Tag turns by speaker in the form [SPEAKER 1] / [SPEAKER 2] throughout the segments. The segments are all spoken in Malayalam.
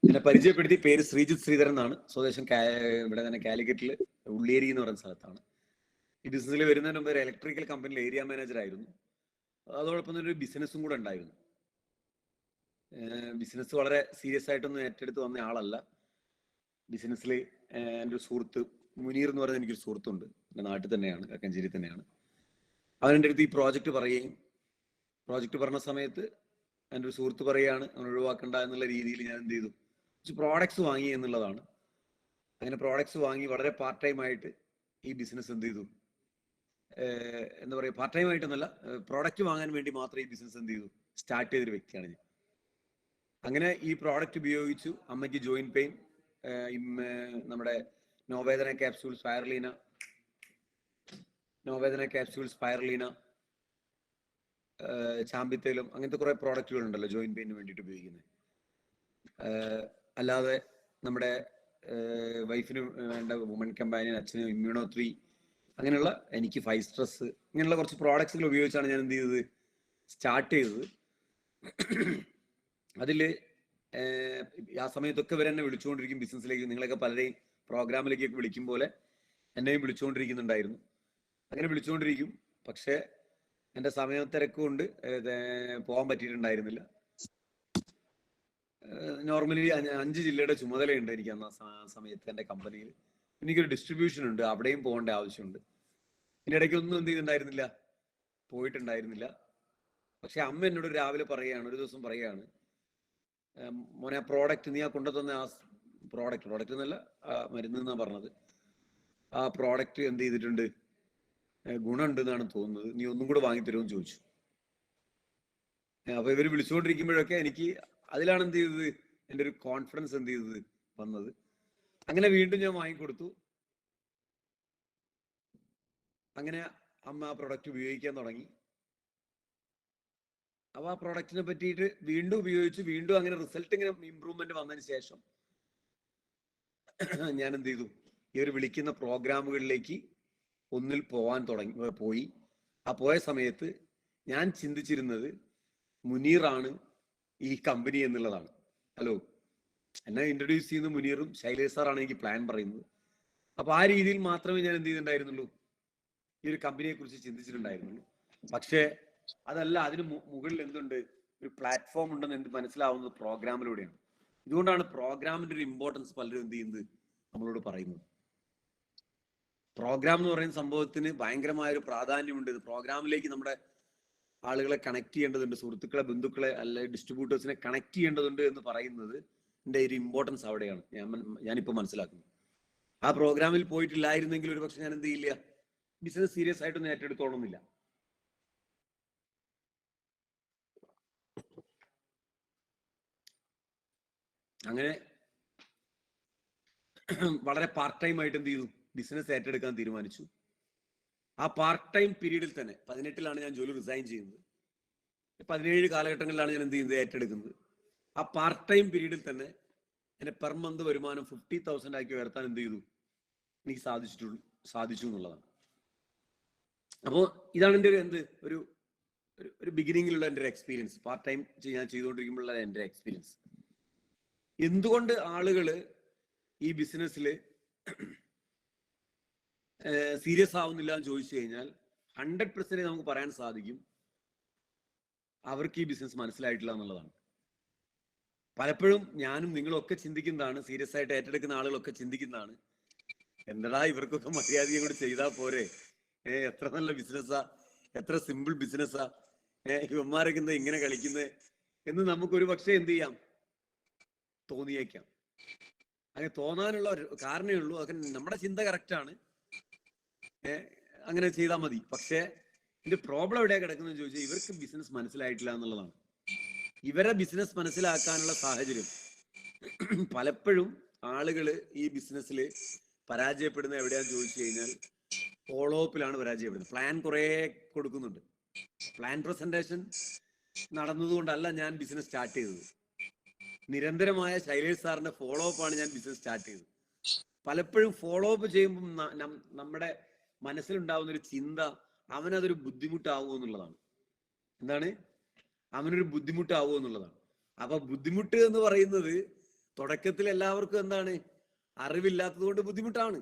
[SPEAKER 1] എന്നെ പരിചയപ്പെടുത്തി. പേര് ശ്രീജിത്ത് ശ്രീധരൻ എന്നാണ്. സ്വദേശം ഇവിടെ തന്നെ കാലിക്കറ്റിൽ ഉള്ളിയേരി എന്ന് പറയുന്ന സ്ഥലത്താണ്. ഈ ബിസിനസ്സിൽ വരുന്നതിന് മുമ്പ് ഒരു ഇലക്ട്രിക്കൽ കമ്പനിയിൽ ഏരിയ മാനേജർ ആയിരുന്നു. അതോടൊപ്പം തന്നെ ഒരു ബിസിനസ്സും കൂടെ ഉണ്ടായിരുന്നു. ബിസിനസ് വളരെ സീരിയസ് ആയിട്ടൊന്നും ഏറ്റെടുത്ത് വന്ന ആളല്ല. ബിസിനസ്സിൽ എൻ്റെ ഒരു സുഹൃത്ത് മുനീർ എന്ന് പറയുന്ന എനിക്കൊരു സുഹൃത്തുണ്ട്. എൻ്റെ നാട്ടിൽ തന്നെയാണ്, കക്കഞ്ചേരി തന്നെയാണ്. അവനെൻ്റെ അടുത്ത് ഈ പ്രോജക്റ്റ് പറയുകയും, പ്രോജക്റ്റ് പറഞ്ഞ സമയത്ത് എൻ്റെ ഒരു സുഹൃത്ത് പറയുകയാണ് അവൻ ഒഴിവാക്കണ്ട എന്നുള്ള രീതിയിൽ ഞാൻ എന്ത് ചെയ്തു, കുറച്ച് പ്രോഡക്ട്സ് വാങ്ങി എന്നുള്ളതാണ്. അങ്ങനെ പ്രോഡക്ട്സ് വാങ്ങി വളരെ പാർട്ട് ടൈം ആയിട്ട് ഈ ബിസിനസ് എന്ത് ചെയ്തു, എന്താ പറയുക, പാർട്ട് ടൈം ആയിട്ടൊന്നല്ല, പ്രോഡക്റ്റ് വാങ്ങാൻ വേണ്ടി മാത്രം ഈ ബിസിനസ് എന്ത് ചെയ്തു സ്റ്റാർട്ട് ചെയ്തൊരു വ്യക്തിയാണ് ഞാൻ. അങ്ങനെ ഈ പ്രോഡക്റ്റ് ഉപയോഗിച്ചു. അമ്മയ്ക്ക് ജോയിന്റ് പെയിൻ, നമ്മുടെ നോവേദന ക്യാപ്സ്യൂൾ സ്പൈറലീന, ചാമ്പിത്തേലും, അങ്ങനത്തെ കുറെ പ്രോഡക്റ്റുകൾ ഉണ്ടല്ലോ ജോയിന്റ് പെയിന് വേണ്ടിയിട്ട് ഉപയോഗിക്കുന്നത്. അല്ലാതെ നമ്മുടെ വൈഫിന് വേണ്ട വുമൺ കമ്പാനിയൻ, അച്ഛന് ഇമ്മ്യൂണോ3, അങ്ങനെയുള്ള എനിക്ക് 5 സ്ട്രെസ്, ഇങ്ങനെയുള്ള കുറച്ച് പ്രോഡക്ട്സുകൾ ഉപയോഗിച്ചാണ് ഞാൻ എന്ത് ചെയ്തത്, സ്റ്റാർട്ട് ചെയ്തത്. അതിൽ ആ സമയത്തൊക്കെ ഇവരെന്നെ വിളിച്ചുകൊണ്ടിരിക്കും ബിസിനസ്സിലേക്ക്. നിങ്ങളൊക്കെ പലരെയും പ്രോഗ്രാമിലേക്കൊക്കെ വിളിക്കും പോലെ എന്നെയും വിളിച്ചുകൊണ്ടിരിക്കുന്നുണ്ടായിരുന്നു. അങ്ങനെ വിളിച്ചുകൊണ്ടിരിക്കും. പക്ഷേ എൻ്റെ സമയത്തിരക്ക് കൊണ്ട് പോകാൻ പറ്റിയിട്ടുണ്ടായിരുന്നില്ല. നോർമലി 5 ജില്ലയുടെ ചുമതലയുണ്ട് എനിക്ക് അന്ന് സമയത്ത് എൻ്റെ കമ്പനിയിൽ. എനിക്കൊരു ഡിസ്ട്രിബ്യൂഷൻ ഉണ്ട്, അവിടെയും പോകേണ്ട ആവശ്യമുണ്ട്. ഇതിൻ്റെ ഇടയ്ക്കൊന്നും എന്ത് ചെയ്തിട്ടുണ്ടായിരുന്നില്ല, പോയിട്ടുണ്ടായിരുന്നില്ല. പക്ഷെ അമ്മ എന്നോട് രാവിലെ പറയുകയാണ്, ഒരു ദിവസം പറയുകയാണ്, മോനെ ആ പ്രോഡക്റ്റ് നീ ആ കൊണ്ടുതന്ന ആ പ്രോഡക്റ്റ് എന്നല്ല, മരുന്ന് എന്നാണ് പറഞ്ഞത്, ആ പ്രോഡക്റ്റ് എന്ത് ചെയ്തിട്ടുണ്ട്, ഗുണമുണ്ട് എന്നാണ് തോന്നുന്നത്, നീ ഒന്നും കൂടെ വാങ്ങിത്തരുമെന്ന് ചോദിച്ചു. അപ്പൊ ഇവര് വിളിച്ചുകൊണ്ടിരിക്കുമ്പോഴൊക്കെ എനിക്ക് അതിലാണ് എന്ത് ചെയ്തത്, എൻ്റെ ഒരു കോൺഫിഡൻസ് എന്ത് ചെയ്തത് വന്നത്. അങ്ങനെ വീണ്ടും ഞാൻ വാങ്ങിക്കൊടുത്തു. അങ്ങനെ അമ്മ ആ പ്രൊഡക്റ്റ് ഉപയോഗിക്കാൻ തുടങ്ങി. അപ്പൊ ആ പ്രൊഡക്റ്റിനെ പറ്റിയിട്ട് വീണ്ടും ഉപയോഗിച്ചു. വീണ്ടും അങ്ങനെ റിസൾട്ട് ഇങ്ങനെ ഇമ്പ്രൂവ്മെന്റ് വന്നതിന് ശേഷം ഞാൻ എന്ത് ചെയ്തു, ഈ ഒരു വിളിക്കുന്ന പ്രോഗ്രാമുകളിലേക്ക് ഒന്നിൽ പോയി. ആ പോയ സമയത്ത് ഞാൻ ചിന്തിച്ചിരുന്നത് മുനീറാണ് ഈ കമ്പനി എന്നുള്ളതാണ്. ഹലോ, എന്നെ ഇൻട്രൊഡ്യൂസ് ചെയ്യുന്ന മുനീറും ശൈലേഷ് സാറാണ് എനിക്ക് പ്ലാൻ പറയുന്നത്. അപ്പൊ ആ രീതിയിൽ മാത്രമേ ഞാൻ എന്ത് ചെയ്തിട്ടുണ്ടായിരുന്നുള്ളൂ, ഈ ഒരു കമ്പനിയെ കുറിച്ച് ചിന്തിച്ചിട്ടുണ്ടായിരുന്നുള്ളൂ. പക്ഷേ അതല്ല, അതിന് മുകളിൽ എന്തുണ്ട്, ഒരു പ്ലാറ്റ്ഫോം ഉണ്ടെന്ന് എന്ത് മനസ്സിലാവുന്നത് പ്രോഗ്രാമിലൂടെയാണ്. ഇതുകൊണ്ടാണ് പ്രോഗ്രാമിന്റെ ഒരു ഇമ്പോർട്ടൻസ് പലരും എന്ത് ചെയ്യുന്നത് നമ്മളോട് പറയുന്നത്. പ്രോഗ്രാം എന്ന് പറയുന്ന സംഭവത്തിന് ഭയങ്കരമായ ഒരു പ്രാധാന്യമുണ്ട്. പ്രോഗ്രാമിലേക്ക് നമ്മുടെ ആളുകളെ കണക്ട് ചെയ്യേണ്ടതുണ്ട്, സുഹൃത്തുക്കളെ, ബന്ധുക്കളെ, അല്ലെ ഡിസ്ട്രിബ്യൂട്ടേഴ്സിനെ കണക്ട് ചെയ്യേണ്ടതുണ്ട് എന്ന് പറയുന്നത് എൻ്റെ ഒരു ഇമ്പോർട്ടൻസ് അവിടെയാണ് ഞാനിപ്പോൾ മനസ്സിലാക്കുന്നത്. ആ പ്രോഗ്രാമിൽ പോയിട്ടില്ലായിരുന്നെങ്കിൽ ഒരു പക്ഷെ ഞാൻ എന്ത് ചെയ്യില്ല, ബിസിനസ് സീരിയസ് ആയിട്ടൊന്നും ഏറ്റെടുത്തോളുന്നില്ല. അങ്ങനെ വളരെ പാർട്ട് ടൈം ആയിട്ട് എന്ത് ചെയ്തു, ബിസിനസ് ഏറ്റെടുക്കാൻ തീരുമാനിച്ചു. ആ പാർട്ട് ടൈം പീരീഡിൽ തന്നെ 18ലാണ് ഞാൻ ജോലി റിസൈൻ ചെയ്യുന്നത്. 17 കാലഘട്ടങ്ങളിലാണ് ഞാൻ എന്ത് ചെയ്യുന്നത്, ഏറ്റെടുക്കുന്നത്. ആ പാർട്ട് ടൈം പീരീഡിൽ തന്നെ എന്നെ പെർ മന്ത് വരുമാനം 50,000 ആക്കി ഉയർത്താൻ എന്ത് ചെയ്തു, എനിക്ക് സാധിച്ചു എന്നുള്ളതാണ്. അപ്പോൾ ഇതാണ് എൻ്റെ ഒരു ബിഗിനിങ്ങിലുള്ള എൻ്റെ ഒരു എക്സ്പീരിയൻസ്. പാർട്ട് ടൈം ഞാൻ ചെയ്തുകൊണ്ടിരിക്കുമ്പോഴുള്ള എൻ്റെ എക്സ്പീരിയൻസ്. എന്തുകൊണ്ട് ആളുകൾ ഈ ബിസിനസ്സിൽ സീരിയസ് ആവുന്നില്ല എന്ന് ചോദിച്ചു കഴിഞ്ഞാൽ 100% നമുക്ക് പറയാൻ സാധിക്കും, അവർക്ക് ഈ ബിസിനസ് മനസ്സിലായിട്ടില്ല എന്നുള്ളതാണ്. പലപ്പോഴും ഞാനും നിങ്ങളും ഒക്കെ ചിന്തിക്കുന്നതാണ്, സീരിയസ് ആയിട്ട് ഏറ്റെടുക്കുന്ന ആളുകളൊക്കെ ചിന്തിക്കുന്നതാണ്, എന്താ ഇവർക്കൊക്കെ മര്യാദയും കൂടി ചെയ്താൽ പോരെ, എത്ര നല്ല ബിസിനസ്സാ, എത്ര സിമ്പിൾ ബിസിനസ്സാ, ഇവന്മാരൊക്കെ എന്താ ഇങ്ങനെ കളിക്കുന്നത് എന്ന് നമുക്കൊരു പക്ഷേ എന്ത് ചെയ്യാം, തോന്നിയേക്കാം. അങ്ങനെ തോന്നാനുള്ള ഒരു കാരണമേ ഉള്ളൂ, അതൊക്കെ നമ്മുടെ ചിന്ത കറക്റ്റാണ്, അങ്ങനെ ചെയ്താൽ മതി. പക്ഷേ ഇതിന്റെ പ്രോബ്ലം എവിടെയാണ് കിടക്കുന്നത് ചോദിച്ചാൽ, ഇവർക്ക് ബിസിനസ് മനസ്സിലായിട്ടില്ല എന്നുള്ളതാണ്. ഇവരെ ബിസിനസ് മനസ്സിലാക്കാനുള്ള സാഹചര്യം പലപ്പോഴും ആളുകൾ ഈ ബിസിനസ്സിൽ പരാജയപ്പെടുന്ന എവിടെയാന്ന് ചോദിച്ചു കഴിഞ്ഞാൽ ഫോളോ അപ്പിലാണ് പരാജയപ്പെടുന്നത്. പ്ലാൻ കുറെ കൊടുക്കുന്നുണ്ട്. പ്ലാൻ പ്രസന്റേഷൻ നടന്നതുകൊണ്ടല്ല ഞാൻ ബിസിനസ് സ്റ്റാർട്ട് ചെയ്തത്. നിരന്തരമായ ശൈലേഷ് സാറിന്റെ ഫോളോ അപ്പാണ് ഞാൻ ബിസിനസ് സ്റ്റാർട്ട് ചെയ്തത്. പലപ്പോഴും ഫോളോ അപ്പ് ചെയ്യുമ്പോൾ നമ്മുടെ മനസ്സിലുണ്ടാവുന്ന ഒരു ചിന്ത, അവനതൊരു ബുദ്ധിമുട്ടാവുമോ എന്നുള്ളതാണ്. എന്താണ്? അവനൊരു ബുദ്ധിമുട്ടാവുമോ എന്നുള്ളതാണ്. അപ്പൊ ബുദ്ധിമുട്ട് എന്ന് പറയുന്നത് തുടക്കത്തിൽ എല്ലാവർക്കും എന്താണ്, അറിവില്ലാത്തത് കൊണ്ട് ബുദ്ധിമുട്ടാണ്.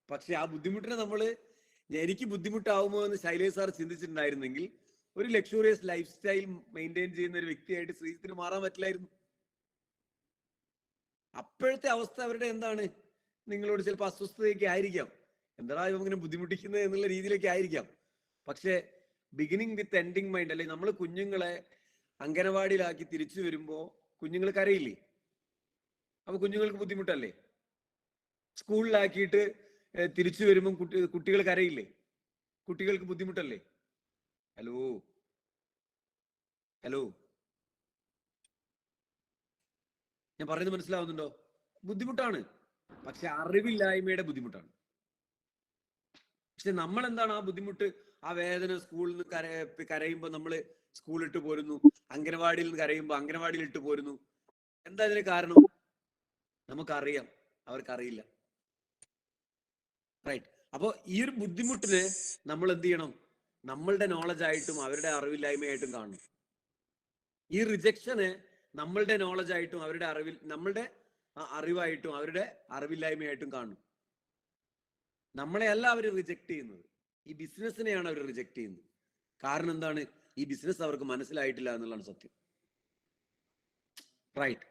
[SPEAKER 1] പക്ഷെ ആ ബുദ്ധിമുട്ടിനെ എനിക്ക് ബുദ്ധിമുട്ടാവുമോ എന്ന് ശൈലേഷ് സാർ ചിന്തിച്ചിട്ടുണ്ടായിരുന്നെങ്കിൽ ഒരു ലക്ഷൂറിയസ് ലൈഫ് സ്റ്റൈൽ മെയിൻറ്റെയിൻ ചെയ്യുന്ന ഒരു വ്യക്തിയായിട്ട് ശ്രീജിത്തിന് മാറാൻ പറ്റില്ലായിരുന്നു. അപ്പോഴത്തെ അവസ്ഥ അവരുടെ എന്താണ്, നിങ്ങളോട് ചിലപ്പോൾ അസ്വസ്ഥതയൊക്കെ ആയിരിക്കാം, എന്താ ഇങ്ങനെ ബുദ്ധിമുട്ടിക്കുന്നത് എന്നുള്ള രീതിയിലൊക്കെ ആയിരിക്കാം. പക്ഷെ ബിഗിനിങ് വിത്ത് എൻഡിങ് മൈൻഡ്, അല്ലെങ്കിൽ നമ്മൾ കുഞ്ഞുങ്ങളെ അംഗനവാടിയിലാക്കി തിരിച്ചു വരുമ്പോ കുഞ്ഞുങ്ങൾ കരയില്ലേ? അപ്പൊ കുഞ്ഞുങ്ങൾക്ക് ബുദ്ധിമുട്ടല്ലേ? സ്കൂളിലാക്കിയിട്ട് തിരിച്ചു വരുമ്പം കുട്ടികൾ കരയില്ലേ? കുട്ടികൾക്ക് ബുദ്ധിമുട്ടല്ലേ? ഹലോ ഹലോ ഞാൻ പറയുന്നത് മനസ്സിലാവുന്നുണ്ടോ? ബുദ്ധിമുട്ടാണ്, പക്ഷെ അറിവില്ലായ്മയുടെ ബുദ്ധിമുട്ടാണ്. പക്ഷെ നമ്മൾ എന്താണ്, ആ ബുദ്ധിമുട്ട്, ആ വേദന സ്കൂളിൽ നിന്ന് കരയുമ്പോൾ നമ്മൾ സ്കൂളിട്ട് പോരുന്നു, അംഗനവാടിയിൽ നിന്ന് കരയുമ്പോൾ അംഗനവാടിയിൽ ഇട്ട് പോരുന്നു. എന്താ ഇതിന് കാരണം? നമുക്കറിയാം, അവർക്കറിയില്ല. റൈറ്റ്. അപ്പൊ ഈ ഒരു ബുദ്ധിമുട്ടിന് നമ്മൾ എന്ത് ചെയ്യണം? നമ്മളുടെ നോളജ് ആയിട്ടും അവരുടെ അറിവില്ലായ്മയായിട്ടും കാണണം. ഈ റിജക്ഷന് നമ്മളുടെ നോളജ് ആയിട്ടും അവരുടെ നമ്മളുടെ അറിവായിട്ടും അവരുടെ അറിവില്ലായ്മയായിട്ടും കാണും. നമ്മളെ അല്ല അവർ റിജക്ട് ചെയ്യുന്നത്, ഈ ബിസിനസ്സിനെയാണ് അവർ റിജക്ട് ചെയ്യുന്നത്. കാരണം എന്താണ്? ഈ ബിസിനസ് അവർക്ക് മനസ്സിലായിട്ടില്ല എന്നുള്ളതാണ് സത്യം. റൈറ്റ്.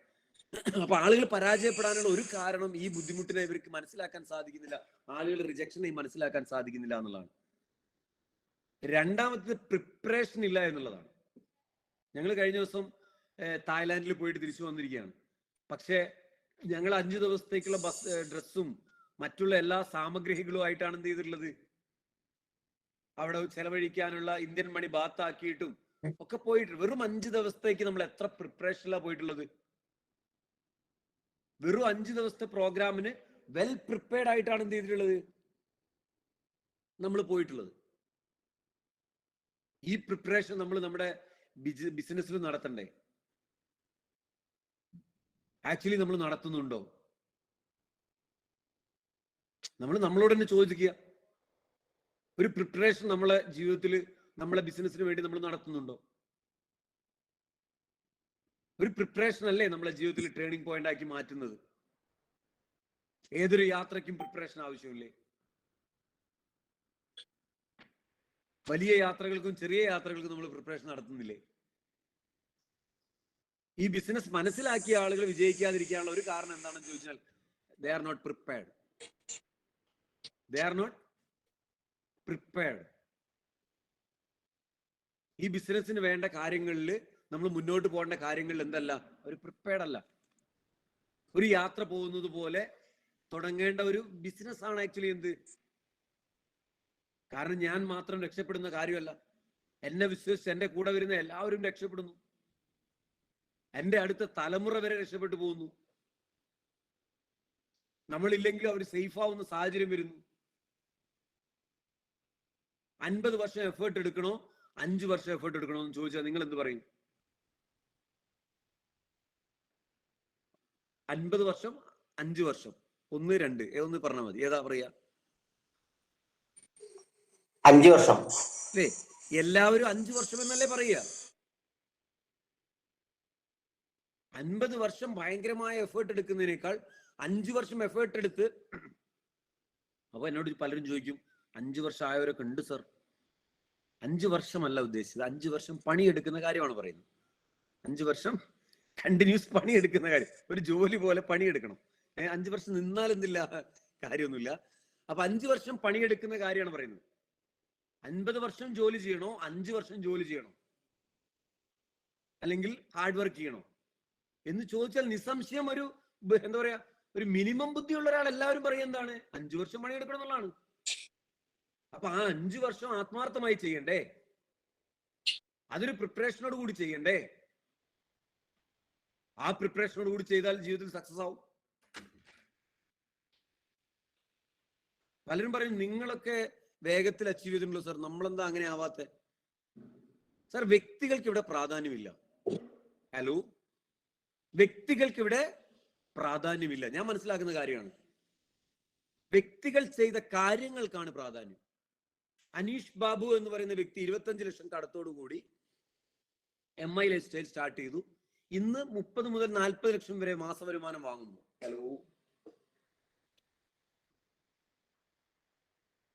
[SPEAKER 1] അപ്പൊ ആളുകൾ പരാജയപ്പെടാനുള്ള ഒരു കാരണം ഈ ബുദ്ധിമുട്ടിനെ ഇവർക്ക് മനസ്സിലാക്കാൻ സാധിക്കുന്നില്ല, ആളുകൾ റിജക്ഷനെ മനസ്സിലാക്കാൻ സാധിക്കുന്നില്ല എന്നുള്ളതാണ്. രണ്ടാമത്തെ പ്രിപ്പറേഷൻ ഇല്ല എന്നുള്ളതാണ്. ഞങ്ങൾ കഴിഞ്ഞ ദിവസം തായ്ലാന്റിൽ പോയിട്ട് തിരിച്ചു വന്നിരിക്കുകയാണ്. പക്ഷെ ഞങ്ങൾ 5 ദിവസത്തേക്കുള്ള ഡ്രസ്സും മറ്റുള്ള എല്ലാ സാമഗ്രികളും ആയിട്ടാണ് എന്ത് ചെയ്തിട്ടുള്ളത്, അവിടെ ചെലവഴിക്കാനുള്ള ഇന്ത്യൻ മണി ബാത്താക്കിയിട്ടും ഒക്കെ പോയിട്ട് വെറും 5 ദിവസത്തേക്ക് നമ്മൾ എത്ര പ്രിപ്പറേഷനിലാണ് പോയിട്ടുള്ളത്? വെറും 5 ദിവസത്തെ പ്രോഗ്രാമിന് വെൽ പ്രിപ്പയർഡ് ആയിട്ടാണ് എന്ത് ചെയ്തിട്ടുള്ളത്, നമ്മൾ പോയിട്ടുള്ളത്. ഈ പ്രിപ്പറേഷൻ നമ്മൾ നമ്മുടെ ബിസിനസ്സിൽ നടത്തണ്ടേ? ആക്ച്വലി നമ്മൾ നടത്തുന്നുണ്ടോ? നമ്മളോട് തന്നെ ചോദിക്കുക, ഒരു പ്രിപ്പറേഷൻ നമ്മളെ ജീവിതത്തിൽ, നമ്മളെ ബിസിനസ്സിന് വേണ്ടി നമ്മൾ നടത്തുന്നുണ്ടോ? ഒരു പ്രിപ്പറേഷൻ അല്ലേ നമ്മളെ ജീവിതത്തിൽ ടേണിംഗ് പോയിന്റ് ആക്കി മാറ്റുന്നത്? ഏതൊരു യാത്രയ്ക്കും പ്രിപ്പറേഷൻ ആവശ്യമില്ലേ? വലിയ യാത്രകൾക്കും ചെറിയ യാത്രകൾക്കും നമ്മൾ പ്രിപ്പറേഷൻ നടത്തുന്നില്ലേ? ഈ ബിസിനസ് മനസ്സിലാക്കിയ ആളുകൾ വിജയിക്കാതിരിക്കാനുള്ള ഒരു കാരണം എന്താണെന്ന് ചോദിച്ചാൽ, they are not prepared. ഈ ബിസിനസ്സിന് വേണ്ട കാര്യങ്ങളിൽ, നമ്മൾ മുന്നോട്ട് പോകേണ്ട കാര്യങ്ങളിൽ എന്തല്ല, ഒരു പ്രിപ്പയർഡ് അല്ല. ഒരു യാത്ര പോകുന്നത് പോലെ തുടങ്ങേണ്ട ഒരു ബിസിനസ് ആണ് ആക്ച്വലി എന്ത്. കാരണം ഞാൻ മാത്രം രക്ഷപ്പെടുന്ന കാര്യമല്ല, എന്നെ വിശ്വസിച്ച് എന്റെ കൂടെ വരുന്ന എല്ലാവരും രക്ഷപ്പെടുന്നു, എന്റെ അടുത്ത തലമുറ വരെ രക്ഷപ്പെട്ടു പോകുന്നു. നമ്മളില്ലെങ്കിലും അവർ സേഫ് ആവുന്ന സാഹചര്യം വരുന്നു. 50 വർഷം എഫേർട്ട് എടുക്കണോ 5 വർഷം എഫേർട്ട് എടുക്കണോ എന്ന് ചോദിച്ചാൽ നിങ്ങൾ എന്ത് പറയും? 50 വർഷം 5 വർഷം, 1 2 ഒന്ന് പറഞ്ഞാൽ മതി, ഏതാ പറയാ?
[SPEAKER 2] 5 വർഷം
[SPEAKER 1] അല്ലേ? എല്ലാവരും 5 വർഷം എന്നല്ലേ പറയുക. 50 വർഷം ഭയങ്കരമായ എഫേർട്ട് എടുക്കുന്നതിനേക്കാൾ 5 വർഷം എഫേർട്ട് എടുത്ത്, അപ്പൊ എന്നോട് പലരും ചോദിക്കും, 5 വർഷം ആയവരൊക്കെ ഉണ്ട് സർ. 5 വർഷമല്ല ഉദ്ദേശിച്ചത്, 5 വർഷം പണിയെടുക്കുന്ന കാര്യമാണ് പറയുന്നത്. 5 വർഷം കണ്ടിന്യൂസ് പണിയെടുക്കുന്ന കാര്യം, ഒരു ജോലി പോലെ പണിയെടുക്കണം. 5 വർഷം നിന്നാൽ എന്തില്ല, കാര്യമൊന്നുമില്ല. അപ്പൊ 5 വർഷം പണിയെടുക്കുന്ന കാര്യമാണ് പറയുന്നത്. 50 വർഷം ജോലി ചെയ്യണോ 5 വർഷം ജോലി ചെയ്യണോ, അല്ലെങ്കിൽ ഹാർഡ് വർക്ക് ചെയ്യണോ എന്ന് ചോദിച്ചാൽ നിസ്സംശയം ഒരു എന്താ പറയാ, ഒരു മിനിമം ബുദ്ധിയുള്ള ഒരാൾ എല്ലാവരും പറയും എന്താണ്, 5 വർഷം പണിയെടുക്കണം എന്നുള്ളതാണ്. അപ്പൊ ആ 5 വർഷം ആത്മാർത്ഥമായി ചെയ്യണ്ടേ? അതൊരു പ്രിപ്പറേഷനോട് കൂടി ചെയ്യണ്ടേ? ആ പ്രിപ്പറേഷനോട് കൂടി ചെയ്താൽ ജീവിതത്തിൽ സക്സസ് ആവും. പലരും പറയും നിങ്ങളൊക്കെ വേഗത്തിൽ അച്ചീവ് ചെയ്തിട്ടുള്ളൂ സർ, നമ്മളെന്താ അങ്ങനെ ആവാത്തെ? സർ, വ്യക്തികൾക്ക് ഇവിടെ പ്രാധാന്യമില്ല. ഹലോ, വ്യക്തികൾക്ക് ഇവിടെ പ്രാധാന്യമില്ല. ഞാൻ മനസ്സിലാക്കുന്ന കാര്യമാണ്, വ്യക്തികൾ ചെയ്ത കാര്യങ്ങൾക്കാണ് പ്രാധാന്യം. അനീഷ് ബാബു എന്ന് പറയുന്ന വ്യക്തി 25 ലക്ഷം കടത്തോടു കൂടി MI ലൈഫ് സ്റ്റൈൽ സ്റ്റാർട്ട് ചെയ്തു. ഇന്ന് 30 മുതൽ 40 ലക്ഷം വരെ മാസ വരുമാനം വാങ്ങുന്നു. ഹലോ,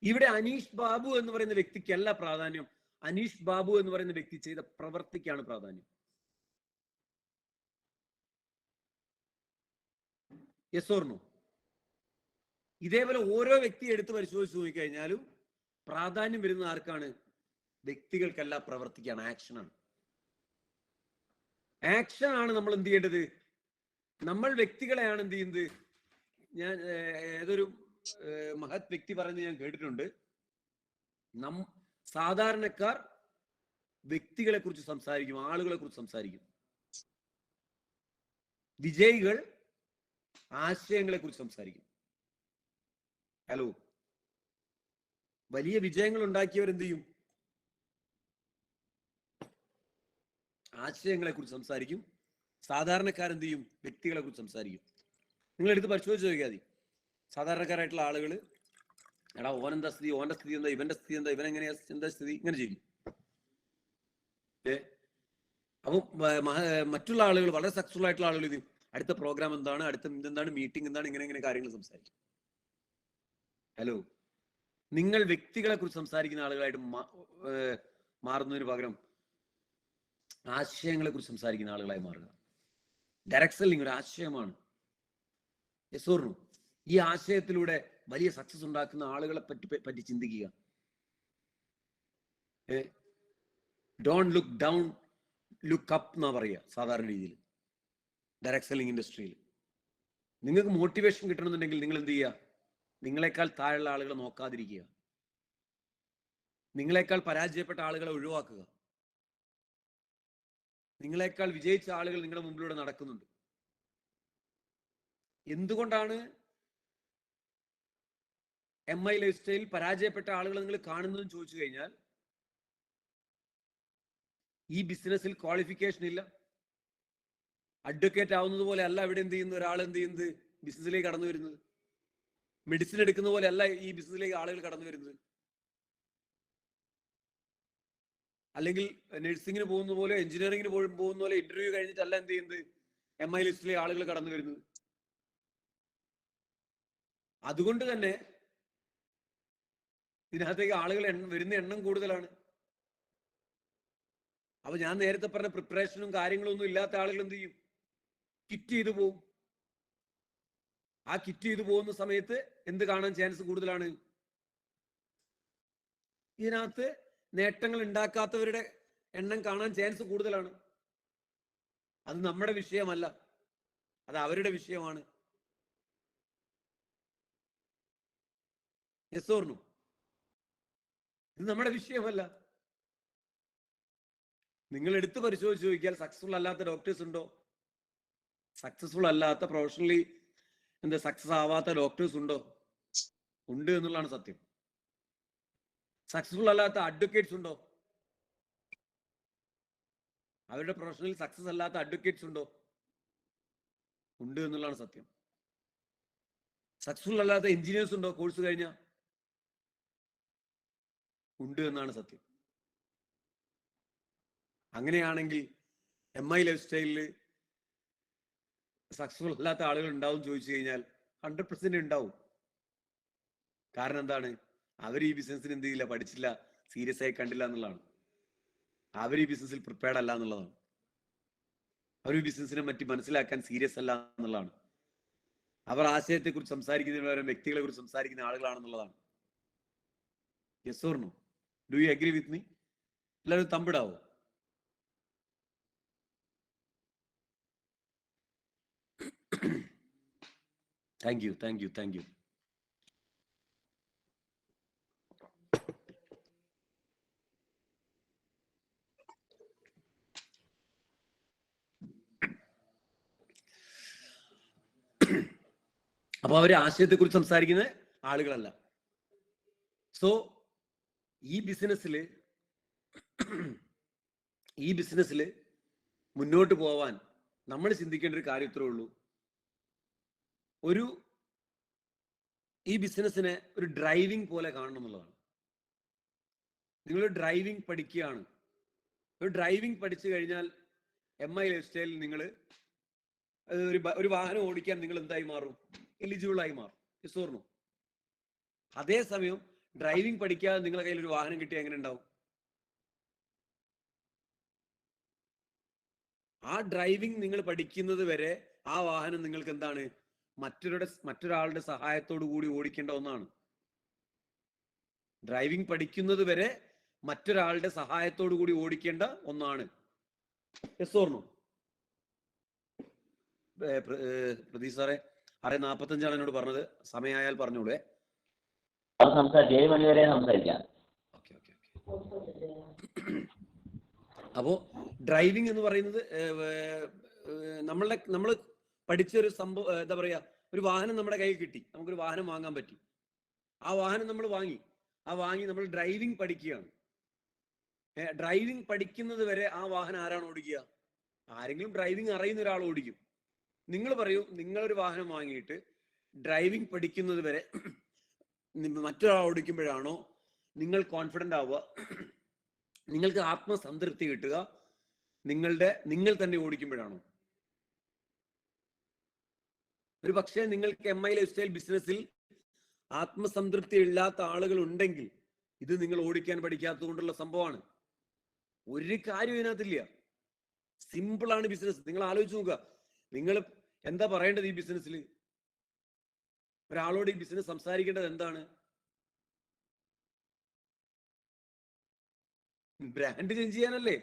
[SPEAKER 1] ഇവിടെ അനീഷ് ബാബു എന്ന് പറയുന്ന വ്യക്തിക്കല്ല പ്രാധാന്യം. അനീഷ് ബാബു എന്ന് പറയുന്ന വ്യക്തി ചെയ്ത പ്രവർത്തിക്കാണ് പ്രാധാന്യം. Yes or no? ഇതേപോലെ ഓരോ വ്യക്തി എടുത്ത് പരിശോധിച്ച് നോക്കിക്കഴിഞ്ഞാലും പ്രാധാന്യം വരുന്ന ആർക്കാണ്? വ്യക്തികൾക്കല്ല, പ്രവർത്തിക്കാണ്, ആക്ഷനാണ്. ആക്ഷൻ ആണ് നമ്മൾ എന്ത് ചെയ്യേണ്ടത്. നമ്മൾ വ്യക്തികളെയാണ് എന്ത് ചെയ്യുന്നത്. ഞാൻ ഏതൊരു മഹത് വ്യക്തി പറയുന്നത് ഞാൻ കേട്ടിട്ടുണ്ട്. സാധാരണക്കാർ വ്യക്തികളെ കുറിച്ച് സംസാരിക്കും, ആളുകളെ കുറിച്ച് സംസാരിക്കും. വിജയികൾ ആശയങ്ങളെ കുറിച്ച് സംസാരിക്കും. ഹലോ, വലിയ വിജയങ്ങൾ ഉണ്ടാക്കിയവർ എന്ത് ചെയ്യും? ആശയങ്ങളെ കുറിച്ച് സംസാരിക്കും. സാധാരണക്കാരെന്ത് ചെയ്യും? വ്യക്തികളെ കുറിച്ച് സംസാരിക്കും. നിങ്ങൾ എടുത്ത് പരിശോധിച്ച് നോക്കിയാൽ മതി. സാധാരണക്കാരായിട്ടുള്ള ആളുകൾ, എടാ ഓനെന്താ സ്ഥിതി, ഓന്റെ സ്ഥിതി എന്താ, ഇവന്റെ സ്ഥിതി എന്താ, ഇവനെങ്ങനെയാ, എന്താ സ്ഥിതി, ഇങ്ങനെ ചെയ്യും. അപ്പം മറ്റുള്ള ആളുകൾ, വളരെ സക്സസ്ഫുൾ ആയിട്ടുള്ള ആളുകൾ ഇത് അടുത്ത പ്രോഗ്രാം എന്താണ്, അടുത്ത എന്താണ്, മീറ്റിംഗ് എന്താണ്, ഇങ്ങനെ കാര്യങ്ങൾ സംസാരിക്കും. ഹലോ, നിങ്ങൾ വ്യക്തികളെ കുറിച്ച് സംസാരിക്കുന്ന ആളുകളായിട്ട് മാറുന്നതിന് പകരം ആശയങ്ങളെ കുറിച്ച് സംസാരിക്കുന്ന ആളുകളായി മാറുക. ഡയറക്ട് സെല്ലിംഗ് ഒരു ആശയമാണ്. Yes or no? ഈ ആശയത്തിലൂടെ വലിയ സക്സസ് ഉണ്ടാക്കുന്ന ആളുകളെ പറ്റി ചിന്തിക്കുക. Don't look down, look up എന്നാ പറയുക സാധാരണ രീതിയിൽ ഡയറക്ട് സെല്ലിംഗ് ഇൻഡസ്ട്രിയിൽ. നിങ്ങൾക്ക് മോട്ടിവേഷൻ കിട്ടണമെന്നുണ്ടെങ്കിൽ നിങ്ങൾ എന്ത് ചെയ്യുക? നിങ്ങളെക്കാൾ താഴെയുള്ള ആളുകളെ നോക്കാതിരിക്കുക. നിങ്ങളെക്കാൾ പരാജയപ്പെട്ട ആളുകളെ ഒഴിവാക്കുക. നിങ്ങളെക്കാൾ വിജയിച്ച ആളുകൾ നിങ്ങളുടെ മുമ്പിലൂടെ നടക്കുന്നുണ്ട്. എന്തുകൊണ്ടാണ് MI ലൈഫ് സ്റ്റൈൽ പരാജയപ്പെട്ട ആളുകൾ നിങ്ങൾ കാണുന്നതെന്ന് ചോദിച്ചു കഴിഞ്ഞാൽ, ഈ ബിസിനസ്സിൽ ക്വാളിഫിക്കേഷൻ ഇല്ല. അഡ്വക്കേറ്റ് ആവുന്നത് പോലെ അല്ല ഇവിടെ എന്ത് ചെയ്യുന്ന ഒരാൾ എന്ത് ചെയ്യുന്നത്, ബിസിനസ്സിലേക്ക് കടന്നു വരുന്നത്. മെഡിസിൻ എടുക്കുന്ന പോലെ അല്ല ഈ ബിസിനസ്സിലേക്ക് ആളുകൾ കടന്നു വരുന്നത്. അല്ലെങ്കിൽ നഴ്സിംഗിന് പോകുന്ന പോലെ, എഞ്ചിനീയറിംഗിന് പോകുന്ന പോലെ ഇന്റർവ്യൂ കഴിഞ്ഞിട്ടല്ല എന്ത് ചെയ്യുന്നത് MI ലിസ്റ്റിലെ ആളുകൾ കടന്നു വരുന്നത്. അതുകൊണ്ട് തന്നെ ഇതിനകത്തേക്ക് ആളുകൾ വരുന്ന എണ്ണം കൂടുതലാണ്. അപ്പൊ ഞാൻ നേരത്തെ പറഞ്ഞ പ്രിപ്പറേഷനും കാര്യങ്ങളും ഒന്നും ഇല്ലാത്ത ആളുകൾ എന്ത് ചെയ്യും? കിറ്റ് ചെയ്തു പോകും. ആ കിറ്റ് ചെയ്തു പോകുന്ന സമയത്ത് എന്ത് കാണാൻ ചാൻസ് കൂടുതലാണ്? ഇതിനകത്ത് നേട്ടങ്ങൾ ഉണ്ടാക്കാത്തവരുടെ എണ്ണം കാണാൻ ചാൻസ് കൂടുതലാണ്. അത് നമ്മുടെ വിഷയമല്ല, അത് അവരുടെ വിഷയമാണ്. Yes or no? ഇത് നമ്മുടെ വിഷയമല്ല. നിങ്ങൾ എടുത്ത് പരിശോധിച്ച് ചോദിക്കാൽ സക്സസ്ഫുൾ അല്ലാത്ത ഡോക്ടേഴ്സ് ഉണ്ടോ? സക്സസ്ഫുൾ അല്ലാത്ത, പ്രൊഫഷണലി സക്സസ് ആവാത്ത ഡോക്ടേഴ്സ് ഉണ്ടോ? ഉണ്ട് എന്നുള്ളതാണ് സത്യം. സക്സസ്ഫുൾ അല്ലാത്ത അഡ്വക്കേറ്റ്സ് ഉണ്ടോ? അവരുടെ പ്രൊഫഷണൽ സക്സസ് അല്ലാത്ത അഡ്വക്കേറ്റ്സ് ഉണ്ടോ? ഉണ്ട് എന്നുള്ളതാണ് സത്യം. സക്സസ്ഫുൾ അല്ലാത്ത എഞ്ചിനീയേഴ്സ് ഉണ്ടോ കോഴ്സ് കഴിഞ്ഞ? ഉണ്ട് എന്നാണ് സത്യം. അങ്ങനെയാണെങ്കിൽ MI ലൈഫ് സ്റ്റൈലിൽ സക്സസ്ഫുൾ അല്ലാത്ത ആളുകൾ ഉണ്ടാവും ചോദിച്ചു കഴിഞ്ഞാൽ 100% ഉണ്ടാവും. കാരണം എന്താണ്? അവർ ഈ ബിസിനസ്സിന് എന്ത് ചെയ്യില്ല, പഠിച്ചില്ല, സീരിയസ് ആയി കണ്ടില്ല എന്നുള്ളതാണ്. അവർ ഈ ബിസിനസ്സിൽ പ്രിപ്പയർഡ് അല്ല എന്നുള്ളതാണ്. അവർ ഈ ബിസിനസ്സിനെ മറ്റി മനസ്സിലാക്കാൻ സീരിയസ് അല്ല എന്നുള്ളതാണ്. അവർ ആശയത്തെ കുറിച്ച് സംസാരിക്കുന്നതിന് പകരം വ്യക്തികളെ കുറിച്ച് സംസാരിക്കുന്ന ആളുകളാണെന്നുള്ളതാണ്. Yes or no? Do you agree with me? എല്ലാവരും തമ്പിടാവോ? Thank you, thank you, thank you. അപ്പൊ അവര് ആശയത്തെ കുറിച്ച് സംസാരിക്കുന്ന ആളുകളല്ല. സോ ഈ ബിസിനസ്സിൽ മുന്നോട്ട് പോവാൻ നമ്മൾ ചിന്തിക്കേണ്ട ഒരു കാര്യം ഇത്രേ ഉള്ളൂ. ഈ ബിസിനസ്സിനെ ഒരു ഡ്രൈവിംഗ് പോലെ കാണണം എന്നുള്ളതാണ്. നിങ്ങൾ ഡ്രൈവിംഗ് പഠിക്കുകയാണ്. ഒരു ഡ്രൈവിംഗ് പഠിച്ചു കഴിഞ്ഞാൽ MI ലൈഫ് സ്റ്റൈലിൽ നിങ്ങൾ ഒരു വാഹനം ഓടിക്കാൻ നിങ്ങൾ എന്തായി മാറും? എലിജിബിൾ ആയി മാറും. Yes or no? അതേസമയം ഡ്രൈവിംഗ് പഠിക്കാതെ നിങ്ങളുടെ കയ്യിൽ ഒരു വാഹനം കിട്ടിയാൽ എങ്ങനെ ഉണ്ടാവും? ആ ഡ്രൈവിംഗ് നിങ്ങൾ പഠിക്കുന്നത് വരെ ആ വാഹനം നിങ്ങൾക്ക് എന്താണ്? മറ്റൊരാളുടെ സഹായത്തോടു കൂടി ഓടിക്കേണ്ട ഒന്നാണ്. ഡ്രൈവിംഗ് പഠിക്കുന്നത് വരെ മറ്റൊരാളുടെ സഹായത്തോടു കൂടി ഓടിക്കേണ്ട ഒന്നാണ്. Yes or no? പ്രതീഷ് സാറേ 6:45 എന്നോട് പറഞ്ഞത്. സമയമായാൽ പറഞ്ഞോളൂ.
[SPEAKER 2] സംസാരിക്കാം, 7 മണി വരെ സംസാരിക്കാം.
[SPEAKER 1] അപ്പോ ഡ്രൈവിംഗ് എന്ന് പറയുന്നത് നമ്മൾ പഠിച്ചൊരു സംഭവം. എന്താ പറയാ, ഒരു വാഹനം നമ്മുടെ കയ്യിൽ കിട്ടി, നമുക്കൊരു വാഹനം വാങ്ങാൻ പറ്റി. ആ വാഹനം നമ്മൾ വാങ്ങി നമ്മൾ ഡ്രൈവിംഗ് പഠിക്കുകയാണ്. ഡ്രൈവിംഗ് പഠിക്കുന്നത് വരെ ആ വാഹനം ആരാണ് ഓടിക്കുക? ആരെങ്കിലും ഡ്രൈവിംഗ് അറിയുന്ന ഒരാൾ ഓടിക്കും. നിങ്ങൾ പറയൂ, നിങ്ങളൊരു വാഹനം വാങ്ങിയിട്ട് ഡ്രൈവിംഗ് പഠിക്കുന്നത് വരെ മറ്റൊരാൾ ഓടിക്കുമ്പോഴാണോ നിങ്ങൾ കോൺഫിഡന്റ് ആവുക, നിങ്ങൾക്ക് ആത്മസംതൃപ്തി കിട്ടുക നിങ്ങൾ തന്നെ ഓടിക്കുമ്പോഴാണോ? ഒരു പക്ഷേ നിങ്ങൾക്ക് MI ലൈഫ് സ്റ്റൈൽ ബിസിനസ്സിൽ ആത്മസംതൃപ്തി ഇല്ലാത്ത ആളുകൾ ഉണ്ടെങ്കിൽ ഇത് നിങ്ങൾ ഓടിക്കാൻ പഠിക്കാത്തത് കൊണ്ടുള്ള സംഭവമാണ്. ഒരു കാര്യം ഇതിനകത്തില്ല. സിമ്പിളാണ് ബിസിനസ്. നിങ്ങൾ ആലോചിച്ച് നോക്കുക, നിങ്ങൾ എന്താ പറയേണ്ടത് ഈ ബിസിനസ്സിൽ? ഒരാളോട് ഈ ബിസിനസ് സംസാരിക്കേണ്ടത് എന്താണ്? ബ്രാൻഡ് ചേഞ്ച് ചെയ്യാനല്ലേ?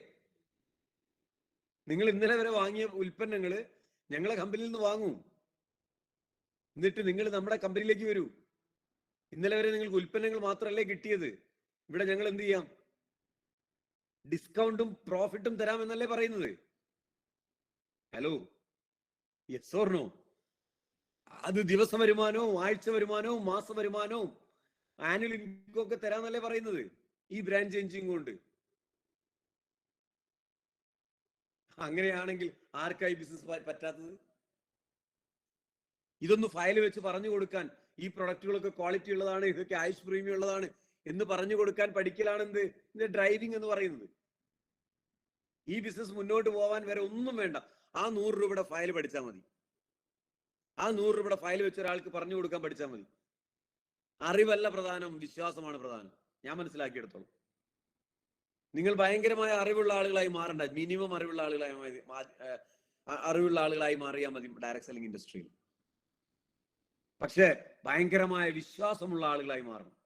[SPEAKER 1] നിങ്ങൾ ഇന്നലെ വരെ വാങ്ങിയ ഉൽപ്പന്നങ്ങൾ ഞങ്ങളെ കമ്പനിയിൽ നിന്ന് വാങ്ങൂ, എന്നിട്ട് നിങ്ങൾ നമ്മുടെ കമ്പനിയിലേക്ക് വരൂ. ഇന്നലെ വരെ നിങ്ങൾക്ക് ഉൽപ്പന്നങ്ങൾ മാത്രമല്ലേ കിട്ടിയത്. ഇവിടെ ഞങ്ങൾ എന്ത് ചെയ്യാം? ഡിസ്കൗണ്ടും പ്രോഫിറ്റും തരാമെന്നല്ലേ പറയുന്നത്. Hello, yes or no? അത് ദിവസ വരുമാനവും ആഴ്ച വരുമാനവും മാസ വരുമാനവും ആനുവൽ ഇൻകം ഒക്കെ തരാന്നല്ലേ പറയുന്നത് ഈ ബ്രാൻഡ് ചേഞ്ചിങ് കൊണ്ട്. അങ്ങനെയാണെങ്കിൽ ആർക്കായി ബിസിനസ് പറ്റാത്തത്? ഇതൊന്ന് ഫയൽ വെച്ച് പറഞ്ഞു കൊടുക്കാൻ, ഈ പ്രൊഡക്റ്റുകളൊക്കെ ക്വാളിറ്റി ഉള്ളതാണ്, ഇതൊക്കെ ആയുഷ് പ്രീമിയം ഉള്ളതാണ് എന്ന് പറഞ്ഞു കൊടുക്കാൻ പഠിക്കലാണ് ഇത് ഡ്രൈവിംഗ് എന്ന് പറയുന്നത്. ഈ ബിസിനസ് മുന്നോട്ട് പോവാൻ വരെ ഒന്നും വേണ്ട. ആ 100 രൂപയുടെ ഫയൽ പഠിച്ചാൽ മതി. ആ 100 രൂപയുടെ ഫയൽ വെച്ച് ഒരാൾക്ക് പറഞ്ഞു കൊടുക്കാൻ പഠിച്ചാൽ മതി. അറിവല്ല പ്രധാനം, വിശ്വാസമാണ് പ്രധാനം. ഞാൻ മനസ്സിലാക്കിയെടുത്തോളൂ. നിങ്ങൾ ഭയങ്കരമായ അറിവുള്ള ആളുകളായി മാറണ്ട, മിനിമം അറിവുള്ള ആളുകളായി മാറിയാൽ മതി ഡയറക്ട് സെല്ലിംഗ് ഇൻഡസ്ട്രിയിൽ. പക്ഷെ ഭയങ്കരമായ വിശ്വാസമുള്ള ആളുകളായി മാറണം.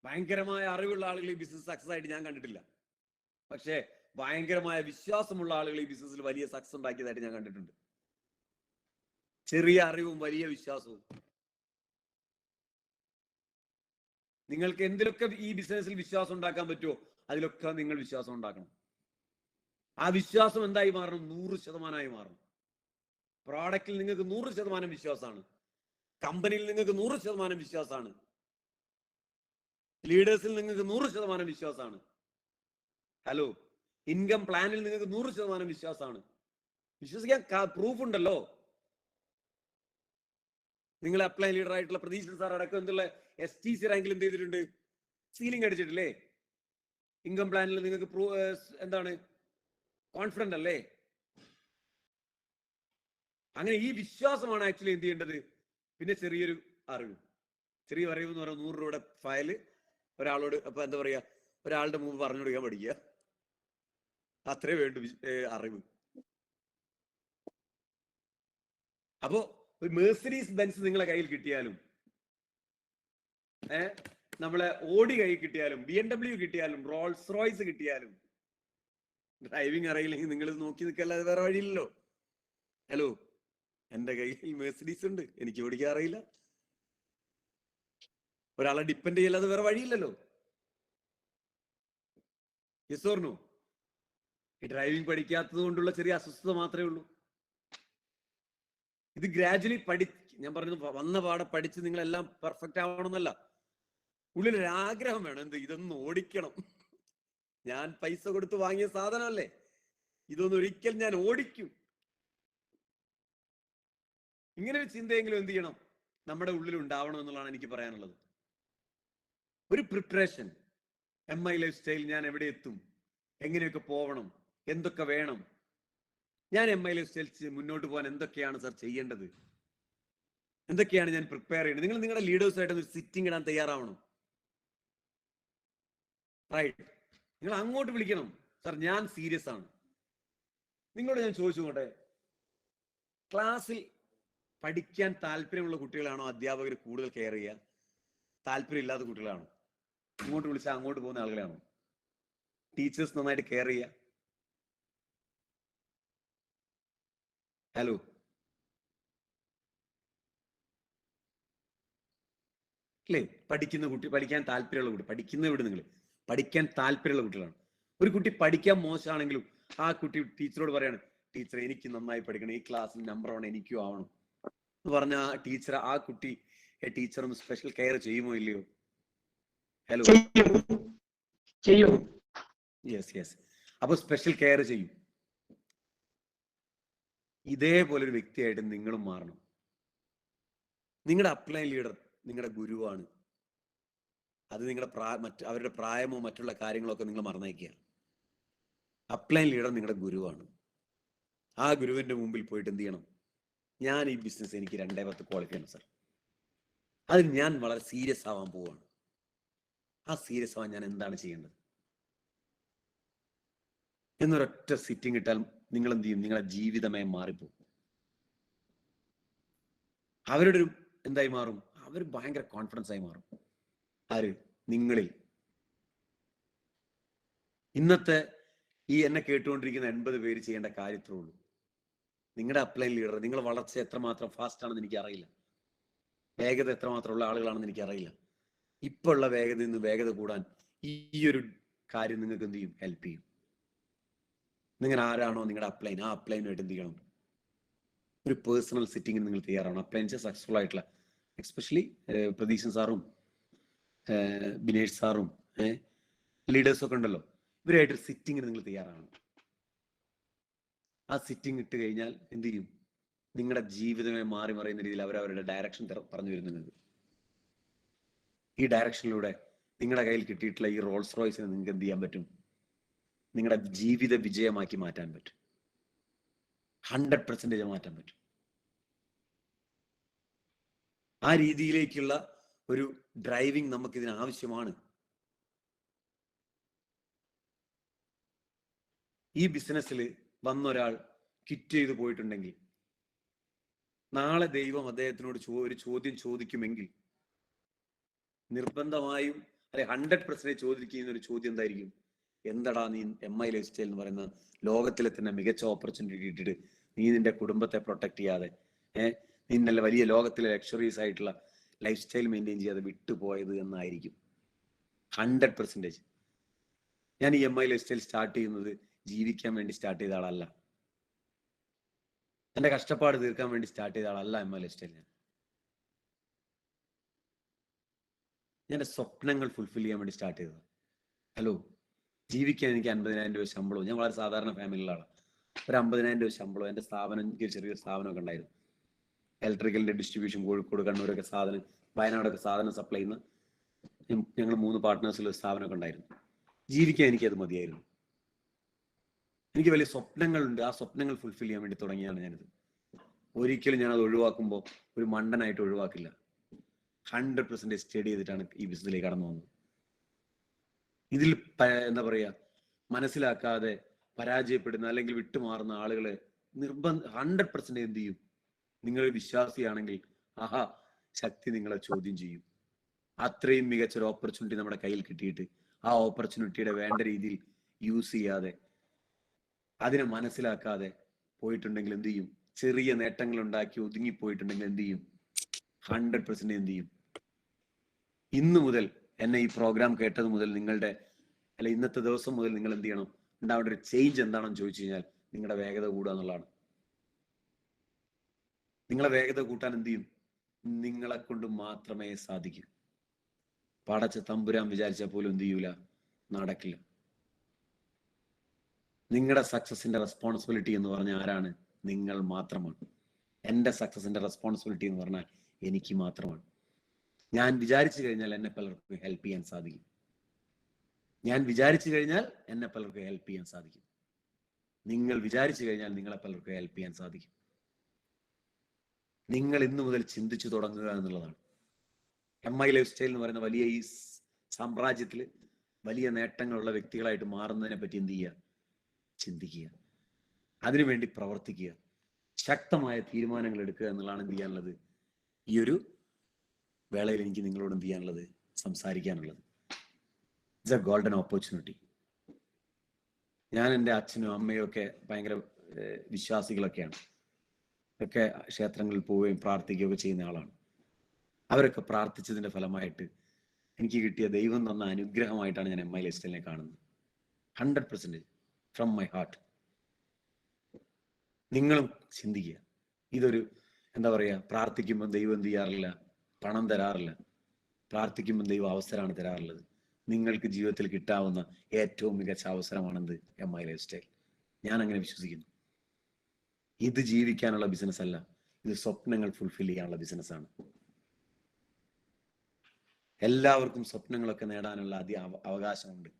[SPEAKER 1] ഭയങ്കരമായ അറിവുള്ള ആളുകൾ ഈ ബിസിനസ് സക്സസ് ആയിട്ട് ഞാൻ കണ്ടിട്ടില്ല. പക്ഷെ ഭയങ്കരമായ വിശ്വാസമുള്ള ആളുകൾ ഈ ബിസിനസ്സിൽ വലിയ സക്സസ് ഉണ്ടാക്കിയതായിട്ട് ഞാൻ കണ്ടിട്ടുണ്ട്. ചെറിയ അറിവും വലിയ വിശ്വാസവും. നിങ്ങൾക്ക് എന്തിലൊക്കെ ഈ ബിസിനസ്സിൽ വിശ്വാസം ഉണ്ടാക്കാൻ പറ്റുമോ അതിലൊക്കെ നിങ്ങൾ വിശ്വാസം ഉണ്ടാക്കണം. ആ വിശ്വാസം എന്തായി മാറണം? 100% മാറണം. പ്രോഡക്റ്റിൽ നിങ്ങൾക്ക് 100% വിശ്വാസമാണ്. കമ്പനിയിൽ നിങ്ങൾക്ക് 100% വിശ്വാസമാണ്. ലീഡേഴ്സിൽ നിങ്ങൾക്ക് 100% വിശ്വാസമാണ്. ഹലോ, ഇൻകം പ്ലാനിൽ നിങ്ങൾക്ക് 100% വിശ്വാസമാണ്. വിശ്വസിക്കാൻ പ്രൂഫ് ഉണ്ടല്ലോ. നിങ്ങൾ അപ്ലൈ ലീഡർ ആയിട്ടുള്ള പ്രതീക്ഷ സാർ അടക്കം എന്തുള്ള STC റാങ്കിൽ എന്ത് ചെയ്തിട്ടുണ്ട്? സീലിംഗ് അടിച്ചിട്ടില്ലേ? ഇൻകം പ്ലാനിൽ നിങ്ങൾക്ക് എന്താണ്? കോൺഫിഡന്റ് അല്ലേ? അങ്ങനെ ഈ വിശ്വാസമാണ് ആക്ച്വലി എന്ത് ചെയ്യേണ്ടത്. പിന്നെ ചെറിയൊരു അറിവ് എന്ന് പറയുന്നത് 100 രൂപയുടെ ഫയല് ഒരാളോട് അപ്പൊ എന്താ പറയാ, ഒരാളുടെ മുമ്പ് പറഞ്ഞു കൊടുക്കാൻ പഠിക്കുക. അത്രേ വേണ്ടു അറിവ്. അപ്പോ ഒരു മെഴ്സിഡീസ് ബെൻസ് നിങ്ങളെ കയ്യിൽ കിട്ടിയാലും, നമ്മളെ ഓടി കയ്യിൽ കിട്ടിയാലും, BMW കിട്ടിയാലും, റോൾസ് റോയ്സ് കിട്ടിയാലും, ഡ്രൈവിംഗ് അറിയില്ലെങ്കിൽ നിങ്ങൾ നോക്കി നിൽക്കല്ലാതെ വേറെ വഴിയില്ലല്ലോ. ഹലോ, എന്റെ കയ്യിൽ മെഴ്സിഡീസ് ഉണ്ട്, എനിക്ക് ഓടിക്കാൻ അറിയില്ല. ഒരാളെ ഡിപ്പെൻഡ് ചെയ്യല്ലാതെ വേറെ വഴിയില്ലല്ലോ. Yes or no? ഈ ഡ്രൈവിംഗ് പഠിക്കാത്തത് കൊണ്ടുള്ള ചെറിയ അസ്വസ്ഥത മാത്രമേ ഉള്ളൂ. ഇത് ഗ്രാജുവലി ഞാൻ പറഞ്ഞത് വന്ന പാടെ പഠിച്ച് നിങ്ങളെല്ലാം പെർഫെക്റ്റ് ആവണമെന്നല്ല. ഉള്ളിലൊരാഗ്രഹം വേണം. ഇതൊന്നും ഓടിക്കണം. ഞാൻ പൈസ കൊടുത്ത് വാങ്ങിയ സാധനമല്ലേ, ഇതൊന്നും ഒരിക്കൽ ഞാൻ ഓടിക്കും. ഇങ്ങനെ ഒരു ചിന്തയെങ്കിലും എന്ത് ചെയ്യണം, നമ്മുടെ ഉള്ളിൽ ഉണ്ടാവണം എന്നുള്ളതാണ് എനിക്ക് പറയാനുള്ളത്. ഒരു പ്രിപ്പറേഷൻ. MI ലൈഫ് സ്റ്റൈൽ ഞാൻ എവിടെ എത്തും, എങ്ങനെയൊക്കെ പോകണം, എന്തൊക്കെ വേണം, ഞാൻ MI ലൈഫ് മുന്നോട്ട് പോകാൻ എന്തൊക്കെയാണ് സർ ചെയ്യേണ്ടത്, എന്തൊക്കെയാണ് ഞാൻ പ്രിപ്പയർ ചെയ്യേണ്ടത്. നിങ്ങൾ നിങ്ങളുടെ ലീഡേഴ്സായിട്ട് ഒരു സിറ്റിംഗ് ഇടാൻ തയ്യാറാവണം. റൈറ്റ്, നിങ്ങൾ അങ്ങോട്ട് വിളിക്കണം, സർ ഞാൻ സീരിയസ് ആണ്. നിങ്ങളോട് ഞാൻ ചോദിച്ചുകൊണ്ടേ, ക്ലാസ്സിൽ പഠിക്കാൻ താല്പര്യമുള്ള കുട്ടികളാണോ അധ്യാപകർ കൂടുതൽ കെയർ ചെയ്യുക, താല്പര്യമില്ലാത്ത കുട്ടികളാണോ? ഇങ്ങോട്ട് വിളിച്ചാൽ അങ്ങോട്ട് പോകുന്ന ആളുകളാണോ ടീച്ചേഴ്സ് നന്നായിട്ട് കെയർ ചെയ്യുക? ഹലോ, അല്ലേ? പഠിക്കുന്ന കുട്ടി, പഠിക്കാൻ താല്പര്യമുള്ള കുട്ടി, പഠിക്കുന്ന ഇവിടെ നിങ്ങൾ പഠിക്കാൻ താല്പര്യമുള്ള കുട്ടികളാണ്. ഒരു കുട്ടി പഠിക്കാൻ മോശമാണെങ്കിലും ആ കുട്ടി ടീച്ചറോട് പറയാണ്, ടീച്ചർ എനിക്ക് നന്നായി പഠിക്കണം, ഈ ക്ലാസ്സിൽ നമ്പർ 1 എനിക്കും ആവണം എന്ന് പറഞ്ഞ ആ ടീച്ചർ, ആ കുട്ടി ടീച്ചർ ഒന്ന് സ്പെഷ്യൽ കെയർ ചെയ്യുമോ ഇല്ലയോ? ഹലോ,
[SPEAKER 2] ചെയ്യും.
[SPEAKER 1] യെസ്. അപ്പൊ സ്പെഷ്യൽ കെയർ ചെയ്യും. ഇതേപോലെ ഒരു വ്യക്തിയായിട്ട് നിങ്ങളും മാറണം. നിങ്ങളുടെ അപ്ലൈൻ ലീഡർ നിങ്ങളുടെ ഗുരുവാണ്. അത് നിങ്ങളുടെ അവരുടെ പ്രായമോ മറ്റുള്ള കാര്യങ്ങളോ ഒക്കെ നിങ്ങൾ മറന്നേക്കുക. അപ്ലൈൻ ലീഡർ നിങ്ങളുടെ ഗുരുവാണ്. ആ ഗുരുവിന്റെ മുമ്പിൽ പോയിട്ട് എന്ത് ചെയ്യണം? ഞാൻ ഈ ബിസിനസ് എനിക്ക് 210 ക്വാളിഫൈ ആണ് സർ, അതിന് ഞാൻ വളരെ സീരിയസ് ആവാൻ പോവാണ്. ആ സീരിയസ് ആവാൻ ഞാൻ എന്താണ് ചെയ്യേണ്ടത് എന്നൊരൊറ്റ സിറ്റിംഗ് ഇട്ടാൽ നിങ്ങൾ എന്ത് ചെയ്യും? നിങ്ങളുടെ ജീവിതമേ മാറിപ്പോകും. അവരുടെ ഒരു എന്തായി മാറും? അവർ ഭയങ്കര കോൺഫിഡൻസ് ആയി മാറും. ആര്? നിങ്ങളിൽ. ഇന്നത്തെ ഈ എന്നെ കേട്ടുകൊണ്ടിരിക്കുന്ന 80 പേര് ചെയ്യേണ്ട കാര്യത്രേ ഉള്ളൂ. നിങ്ങളുടെ അപ്ലൈൻ ലീഡർ, നിങ്ങൾ വളർച്ച എത്രമാത്രം ഫാസ്റ്റ് ആണെന്ന് എനിക്ക് അറിയില്ല, വേഗത എത്രമാത്രം ഉള്ള ആളുകളാണെന്ന് എനിക്ക് അറിയില്ല. ഇപ്പോൾ ഉള്ള വേഗതയിൽ നിന്ന് വേഗത കൂടാൻ ഈ ഒരു കാര്യം നിങ്ങൾക്ക് എന്ത് ചെയ്യും? ഹെൽപ്പ് ചെയ്യും. നിങ്ങൾ ആരാണോ നിങ്ങളുടെ അപ്ലൈൻ, ആ അപ്ലൈനുമായിട്ട് എന്ത് ചെയ്യണം? ഒരു പേഴ്സണൽ സിറ്റിംഗിന് നിങ്ങൾ തയ്യാറാണ്. അപ്ലൈൻസ് സക്സസ്ഫുൾ ആയിട്ടുള്ള, എക്സ്പെഷ്യലി പ്രതീക്ഷൻ സാറും ബിനേഷ് സാറും ലീഡേഴ്സും ഒക്കെ ഉണ്ടല്ലോ, ഇവരായിട്ട് സിറ്റിങ്ങിന് നിങ്ങൾ തയ്യാറാണ്. ആ സിറ്റിംഗ് ഇട്ട് കഴിഞ്ഞാൽ എന്ത് ചെയ്യും? നിങ്ങളുടെ ജീവിതമേ മാറി മറിയുന്ന രീതിയിൽ അവരവരുടെ ഡയറക്ഷൻ പറഞ്ഞു വരുന്നത്. ഈ ഡയറക്ഷനിലൂടെ നിങ്ങളുടെ കയ്യിൽ കിട്ടിയിട്ടുള്ള ഈ റോൾസ് റോയ്സിനെ നിങ്ങൾക്ക് എന്ത് ചെയ്യാൻ പറ്റും? നിങ്ങളുടെ ജീവിത വിജയമാക്കി മാറ്റാൻ പറ്റും. 100% മാറ്റാൻ പറ്റും. ആ രീതിയിലേക്കുള്ള ഒരു ഡ്രൈവിംഗ് നമുക്ക് ഇതിന് ആവശ്യമാണ്. ഈ ബിസിനസ്സിൽ വന്നൊരാൾ ക്വിറ്റ് ചെയ്ത് പോയിട്ടുണ്ടെങ്കിൽ, നാളെ ദൈവം അദ്ദേഹത്തിനോട് ഒരു ചോദ്യം ചോദിക്കുമെങ്കിൽ നിർബന്ധമായും 100% ചോദിക്കുന്ന ഒരു ചോദ്യം എന്തായിരിക്കും? എന്തടാ നീ MI ലൈഫ് സ്റ്റൈൽ എന്ന് പറയുന്ന ലോകത്തിലെ തന്നെ മികച്ച ഓപ്പർച്യൂണിറ്റി ഇട്ടിട്ട് നീ നിന്റെ കുടുംബത്തെ പ്രൊട്ടക്ട് ചെയ്യാതെ, നീ നല്ല വലിയ ലോകത്തിലെ ലക്ഷറീസ് ആയിട്ടുള്ള ലൈഫ് സ്റ്റൈൽ മെയിൻറ്റെയിൻ ചെയ്യാതെ വിട്ടുപോയത് എന്നായിരിക്കും 100%. ഞാൻ ഈ MI ലൈഫ് സ്റ്റൈൽ സ്റ്റാർട്ട് ചെയ്യുന്നത് ജീവിക്കാൻ വേണ്ടി സ്റ്റാർട്ട് ചെയ്ത ആളല്ല, എന്റെ കഷ്ടപ്പാട് തീർക്കാൻ വേണ്ടി സ്റ്റാർട്ട് ചെയ്ത ആളല്ല MI ലൈഫ് സ്റ്റൈൽ. ഞാൻ എൻ്റെ സ്വപ്നങ്ങൾ ഫുൾഫിൽ ചെയ്യാൻ വേണ്ടി സ്റ്റാർട്ട് ചെയ്തത്. ഹലോ, ജീവിക്കാൻ എനിക്ക് 50,000 രൂപ ശമ്പളവും, ഞാൻ വളരെ സാധാരണ ഫാമിലിയിലാണ്, ഒരു 50,000 രൂപ ശമ്പളം, എൻ്റെ സ്ഥാപനം, എനിക്ക് ചെറിയൊരു സ്ഥാപനമൊക്കെ ഉണ്ടായിരുന്നു, ഇലക്ട്രിക്കലിന്റെ ഡിസ്ട്രിബ്യൂഷൻ, കോഴിക്കോട് കണ്ണൂരൊക്കെ സാധനം, വയനാടൊക്കെ സാധനം സപ്ലൈ ചെയ്യുന്ന ഞങ്ങൾ 3 പാർട്ട്നേഴ്സിലുള്ള സ്ഥാപനമൊക്കെ ഉണ്ടായിരുന്നു. ജീവിക്കാൻ എനിക്കത് മതിയായിരുന്നു. എനിക്ക് വലിയ സ്വപ്നങ്ങളുണ്ട്, ആ സ്വപ്നങ്ങൾ ഫുൾഫിൽ ചെയ്യാൻ വേണ്ടി തുടങ്ങിയാണ് ഞാനിത്. ഒരിക്കലും ഞാനത് ഒഴിവാക്കുമ്പോൾ ഒരു മണ്ടനായിട്ട് ഒഴിവാക്കില്ല. 100% സ്റ്റഡി ചെയ്തിട്ടാണ് ഈ ബിസിനസ്സിലേക്ക് കടന്നു വന്നത്. ഇതിൽ എന്താ പറയുക, മനസ്സിലാക്കാതെ പരാജയപ്പെടുന്ന അല്ലെങ്കിൽ വിട്ടുമാറുന്ന ആളുകളെ 100% എന്ത് ചെയ്യും? നിങ്ങൾ വിശ്വാസിയാണെങ്കിൽ ആഹാ, ശക്തി നിങ്ങളെ ചോദ്യം ചെയ്യും. അത്രയും മികച്ചൊരു ഓപ്പർച്യൂണിറ്റി നമ്മുടെ കയ്യിൽ കിട്ടിയിട്ട് ആ ഓപ്പർച്യൂണിറ്റിയുടെ വേണ്ട രീതിയിൽ യൂസ് ചെയ്യാതെ, അതിനെ മനസ്സിലാക്കാതെ പോയിട്ടുണ്ടെങ്കിൽ എന്ത് ചെയ്യും? ചെറിയ നേട്ടങ്ങൾ ഉണ്ടാക്കി ഒതുങ്ങിപ്പോയിട്ടുണ്ടെങ്കിൽ എന്ത് ചെയ്യും? 100% എന്ത് ചെയ്യും? ഇന്ന് മുതൽ എന്നെ ഈ പ്രോഗ്രാം കേട്ടത് മുതൽ നിങ്ങളുടെ ഇന്നത്തെ ദിവസം മുതൽ നിങ്ങൾ എന്ത് ചെയ്യണം? ഉണ്ടാവേണ്ട ഒരു ചേഞ്ച് എന്താണെന്ന് ചോദിച്ചു കഴിഞ്ഞാൽ നിങ്ങളുടെ വേഗത കൂടുക എന്നുള്ളതാണ്. നിങ്ങളെ വേഗത കൂട്ടാൻ എന്ത് ചെയ്യും? നിങ്ങളെ കൊണ്ട് മാത്രമേ സാധിക്കൂ. പടച്ച തമ്പുരാൻ വിചാരിച്ചാൽ പോലും എന്ത് ചെയ്യൂല, നടക്കില്ല. നിങ്ങളുടെ സക്സസിന്റെ റെസ്പോൺസിബിലിറ്റി എന്ന് പറഞ്ഞാൽ ആരാണ്? നിങ്ങൾ മാത്രമാണ്. എൻ്റെ സക്സസിന്റെ റെസ്പോൺസിബിലിറ്റി എന്ന് പറഞ്ഞാൽ എനിക്ക് മാത്രമാണ്. ഞാൻ വിചാരിച്ചു കഴിഞ്ഞാൽ എന്നെ പലർക്കും ഹെൽപ്പ് ചെയ്യാൻ സാധിക്കും. ഞാൻ വിചാരിച്ചു കഴിഞ്ഞാൽ എന്നെ പലർക്കും ഹെൽപ്പ് ചെയ്യാൻ സാധിക്കും. നിങ്ങൾ വിചാരിച്ചു കഴിഞ്ഞാൽ നിങ്ങളെ പലർക്കും ഹെൽപ്പ് ചെയ്യാൻ സാധിക്കും. നിങ്ങൾ ഇന്നു മുതൽ ചിന്തിച്ചു തുടങ്ങുക എന്നുള്ളതാണ്. MI ലൈഫ് സ്റ്റൈൽ എന്ന് പറയുന്ന വലിയ ഈ സാമ്രാജ്യത്തിൽ വലിയ നേട്ടങ്ങളുള്ള വ്യക്തികളായിട്ട് മാറുന്നതിനെ പറ്റി എന്ത് ചെയ്യുക? ചിന്തിക്കുക, അതിനുവേണ്ടി പ്രവർത്തിക്കുക, ശക്തമായ തീരുമാനങ്ങൾ എടുക്കുക എന്നുള്ളതാണ് എന്ത് ചെയ്യാനുള്ളത്. ഈ ഒരു വേളയിൽ എനിക്ക് നിങ്ങളോട് എന്ത് ചെയ്യാനുള്ളത്? സംസാരിക്കാനുള്ളത്. It's a golden opportunity. ഞാൻ എൻ്റെ അച്ഛനും അമ്മയും ഒക്കെ ഭയങ്കര വിശ്വാസികളൊക്കെയാണ്. ഒക്കെ ക്ഷേത്രങ്ങളിൽ പോവുകയും പ്രാർത്ഥിക്കുകയൊക്കെ ചെയ്യുന്ന ആളാണ്. അവരൊക്കെ പ്രാർത്ഥിച്ചതിൻ്റെ ഫലമായിട്ട് എനിക്ക് കിട്ടിയ ദൈവം തന്ന അനുഗ്രഹമായിട്ടാണ് ഞാൻ MI ലൈഫ് സ്റ്റൈലിനെ കാണുന്നത്. 100% ഫ്രം മൈ ഹാർട്ട്. നിങ്ങളും ചിന്തിക്കുക. ഇതൊരു എന്താ പറയുക, പ്രാർത്ഥിക്കുമ്പോൾ ദൈവം എന്ത് ചെയ്യാറില്ല? പണം തരാറില്ല. പ്രാർത്ഥിക്കുമ്പോൾ ദൈവം അവസരമാണ് തരാറുള്ളത്. നിങ്ങൾക്ക് ജീവിതത്തിൽ കിട്ടാവുന്ന ഏറ്റവും മികച്ച അവസരമാണെന്ത്? MI life style. ഞാൻ അങ്ങനെ വിശ്വസിക്കുന്നു. ഇത് ജീവിക്കാനുള്ള ബിസിനസ് അല്ല, ഇത് സ്വപ്നങ്ങൾ ഫുൾഫിൽ ചെയ്യാനുള്ള ബിസിനസ്സാണ്. എല്ലാവർക്കും സ്വപ്നങ്ങളൊക്കെ നേടാനുള്ള അവകാശമുണ്ട്.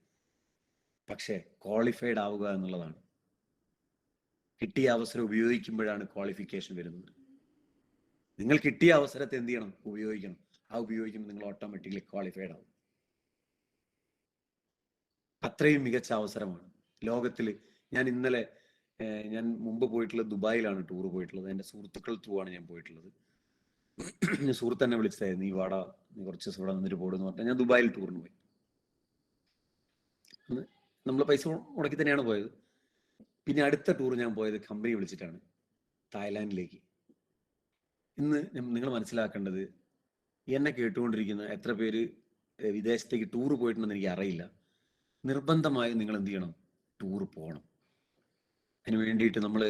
[SPEAKER 1] പക്ഷേ ക്വാളിഫൈഡ് ആവുക എന്നുള്ളതാണ്. കിട്ടിയ അവസരം ഉപയോഗിക്കുമ്പോഴാണ് ക്വാളിഫിക്കേഷൻ വരുന്നത്. നിങ്ങൾ കിട്ടിയ അവസരത്തെ എന്ത് ചെയ്യണം? ഉപയോഗിക്കണം. ആ ഉപയോഗിക്കുമ്പോൾ നിങ്ങൾ ഓട്ടോമാറ്റിക്കലി ക്വാളിഫൈഡ് ആവും. അത്രയും മികച്ച അവസരമാണ് ലോകത്തിൽ. ഞാൻ മുമ്പ് പോയിട്ടുള്ളത് ദുബായിലാണ് ടൂർ പോയിട്ടുള്ളത്. എൻ്റെ സുഹൃത്തുക്കൾ ത്രൂ ആണ് ഞാൻ പോയിട്ടുള്ളത്. സുഹൃത്ത് എന്നെ വിളിച്ചതായിരുന്നു, നീ വാടാ, നീ കുറച്ച് ദിവസം ഇവിടെ നിന്നിട്ട് പോടുന്ന് പറഞ്ഞാൽ ഞാൻ ദുബായിൽ ടൂറിന് പോയി. നമ്മൾ പൈസ മുടക്കി തന്നെയാണ് പോയത്. പിന്നെ അടുത്ത ടൂർ ഞാൻ പോയത് കമ്പനി വിളിച്ചിട്ടാണ്, തായ്ലാൻഡിലേക്ക്. ഇന്ന് നിങ്ങൾ മനസ്സിലാക്കേണ്ടത്, എന്നെ കേട്ടുകൊണ്ടിരിക്കുന്ന എത്ര പേര് വിദേശത്തേക്ക് ടൂർ പോയിട്ടുണ്ടെന്ന് എനിക്ക് അറിയില്ല. നിർബന്ധമായും നിങ്ങൾ എന്ത് ചെയ്യണം? ടൂർ പോകണം. അതിന് വേണ്ടിയിട്ട് നമ്മൾ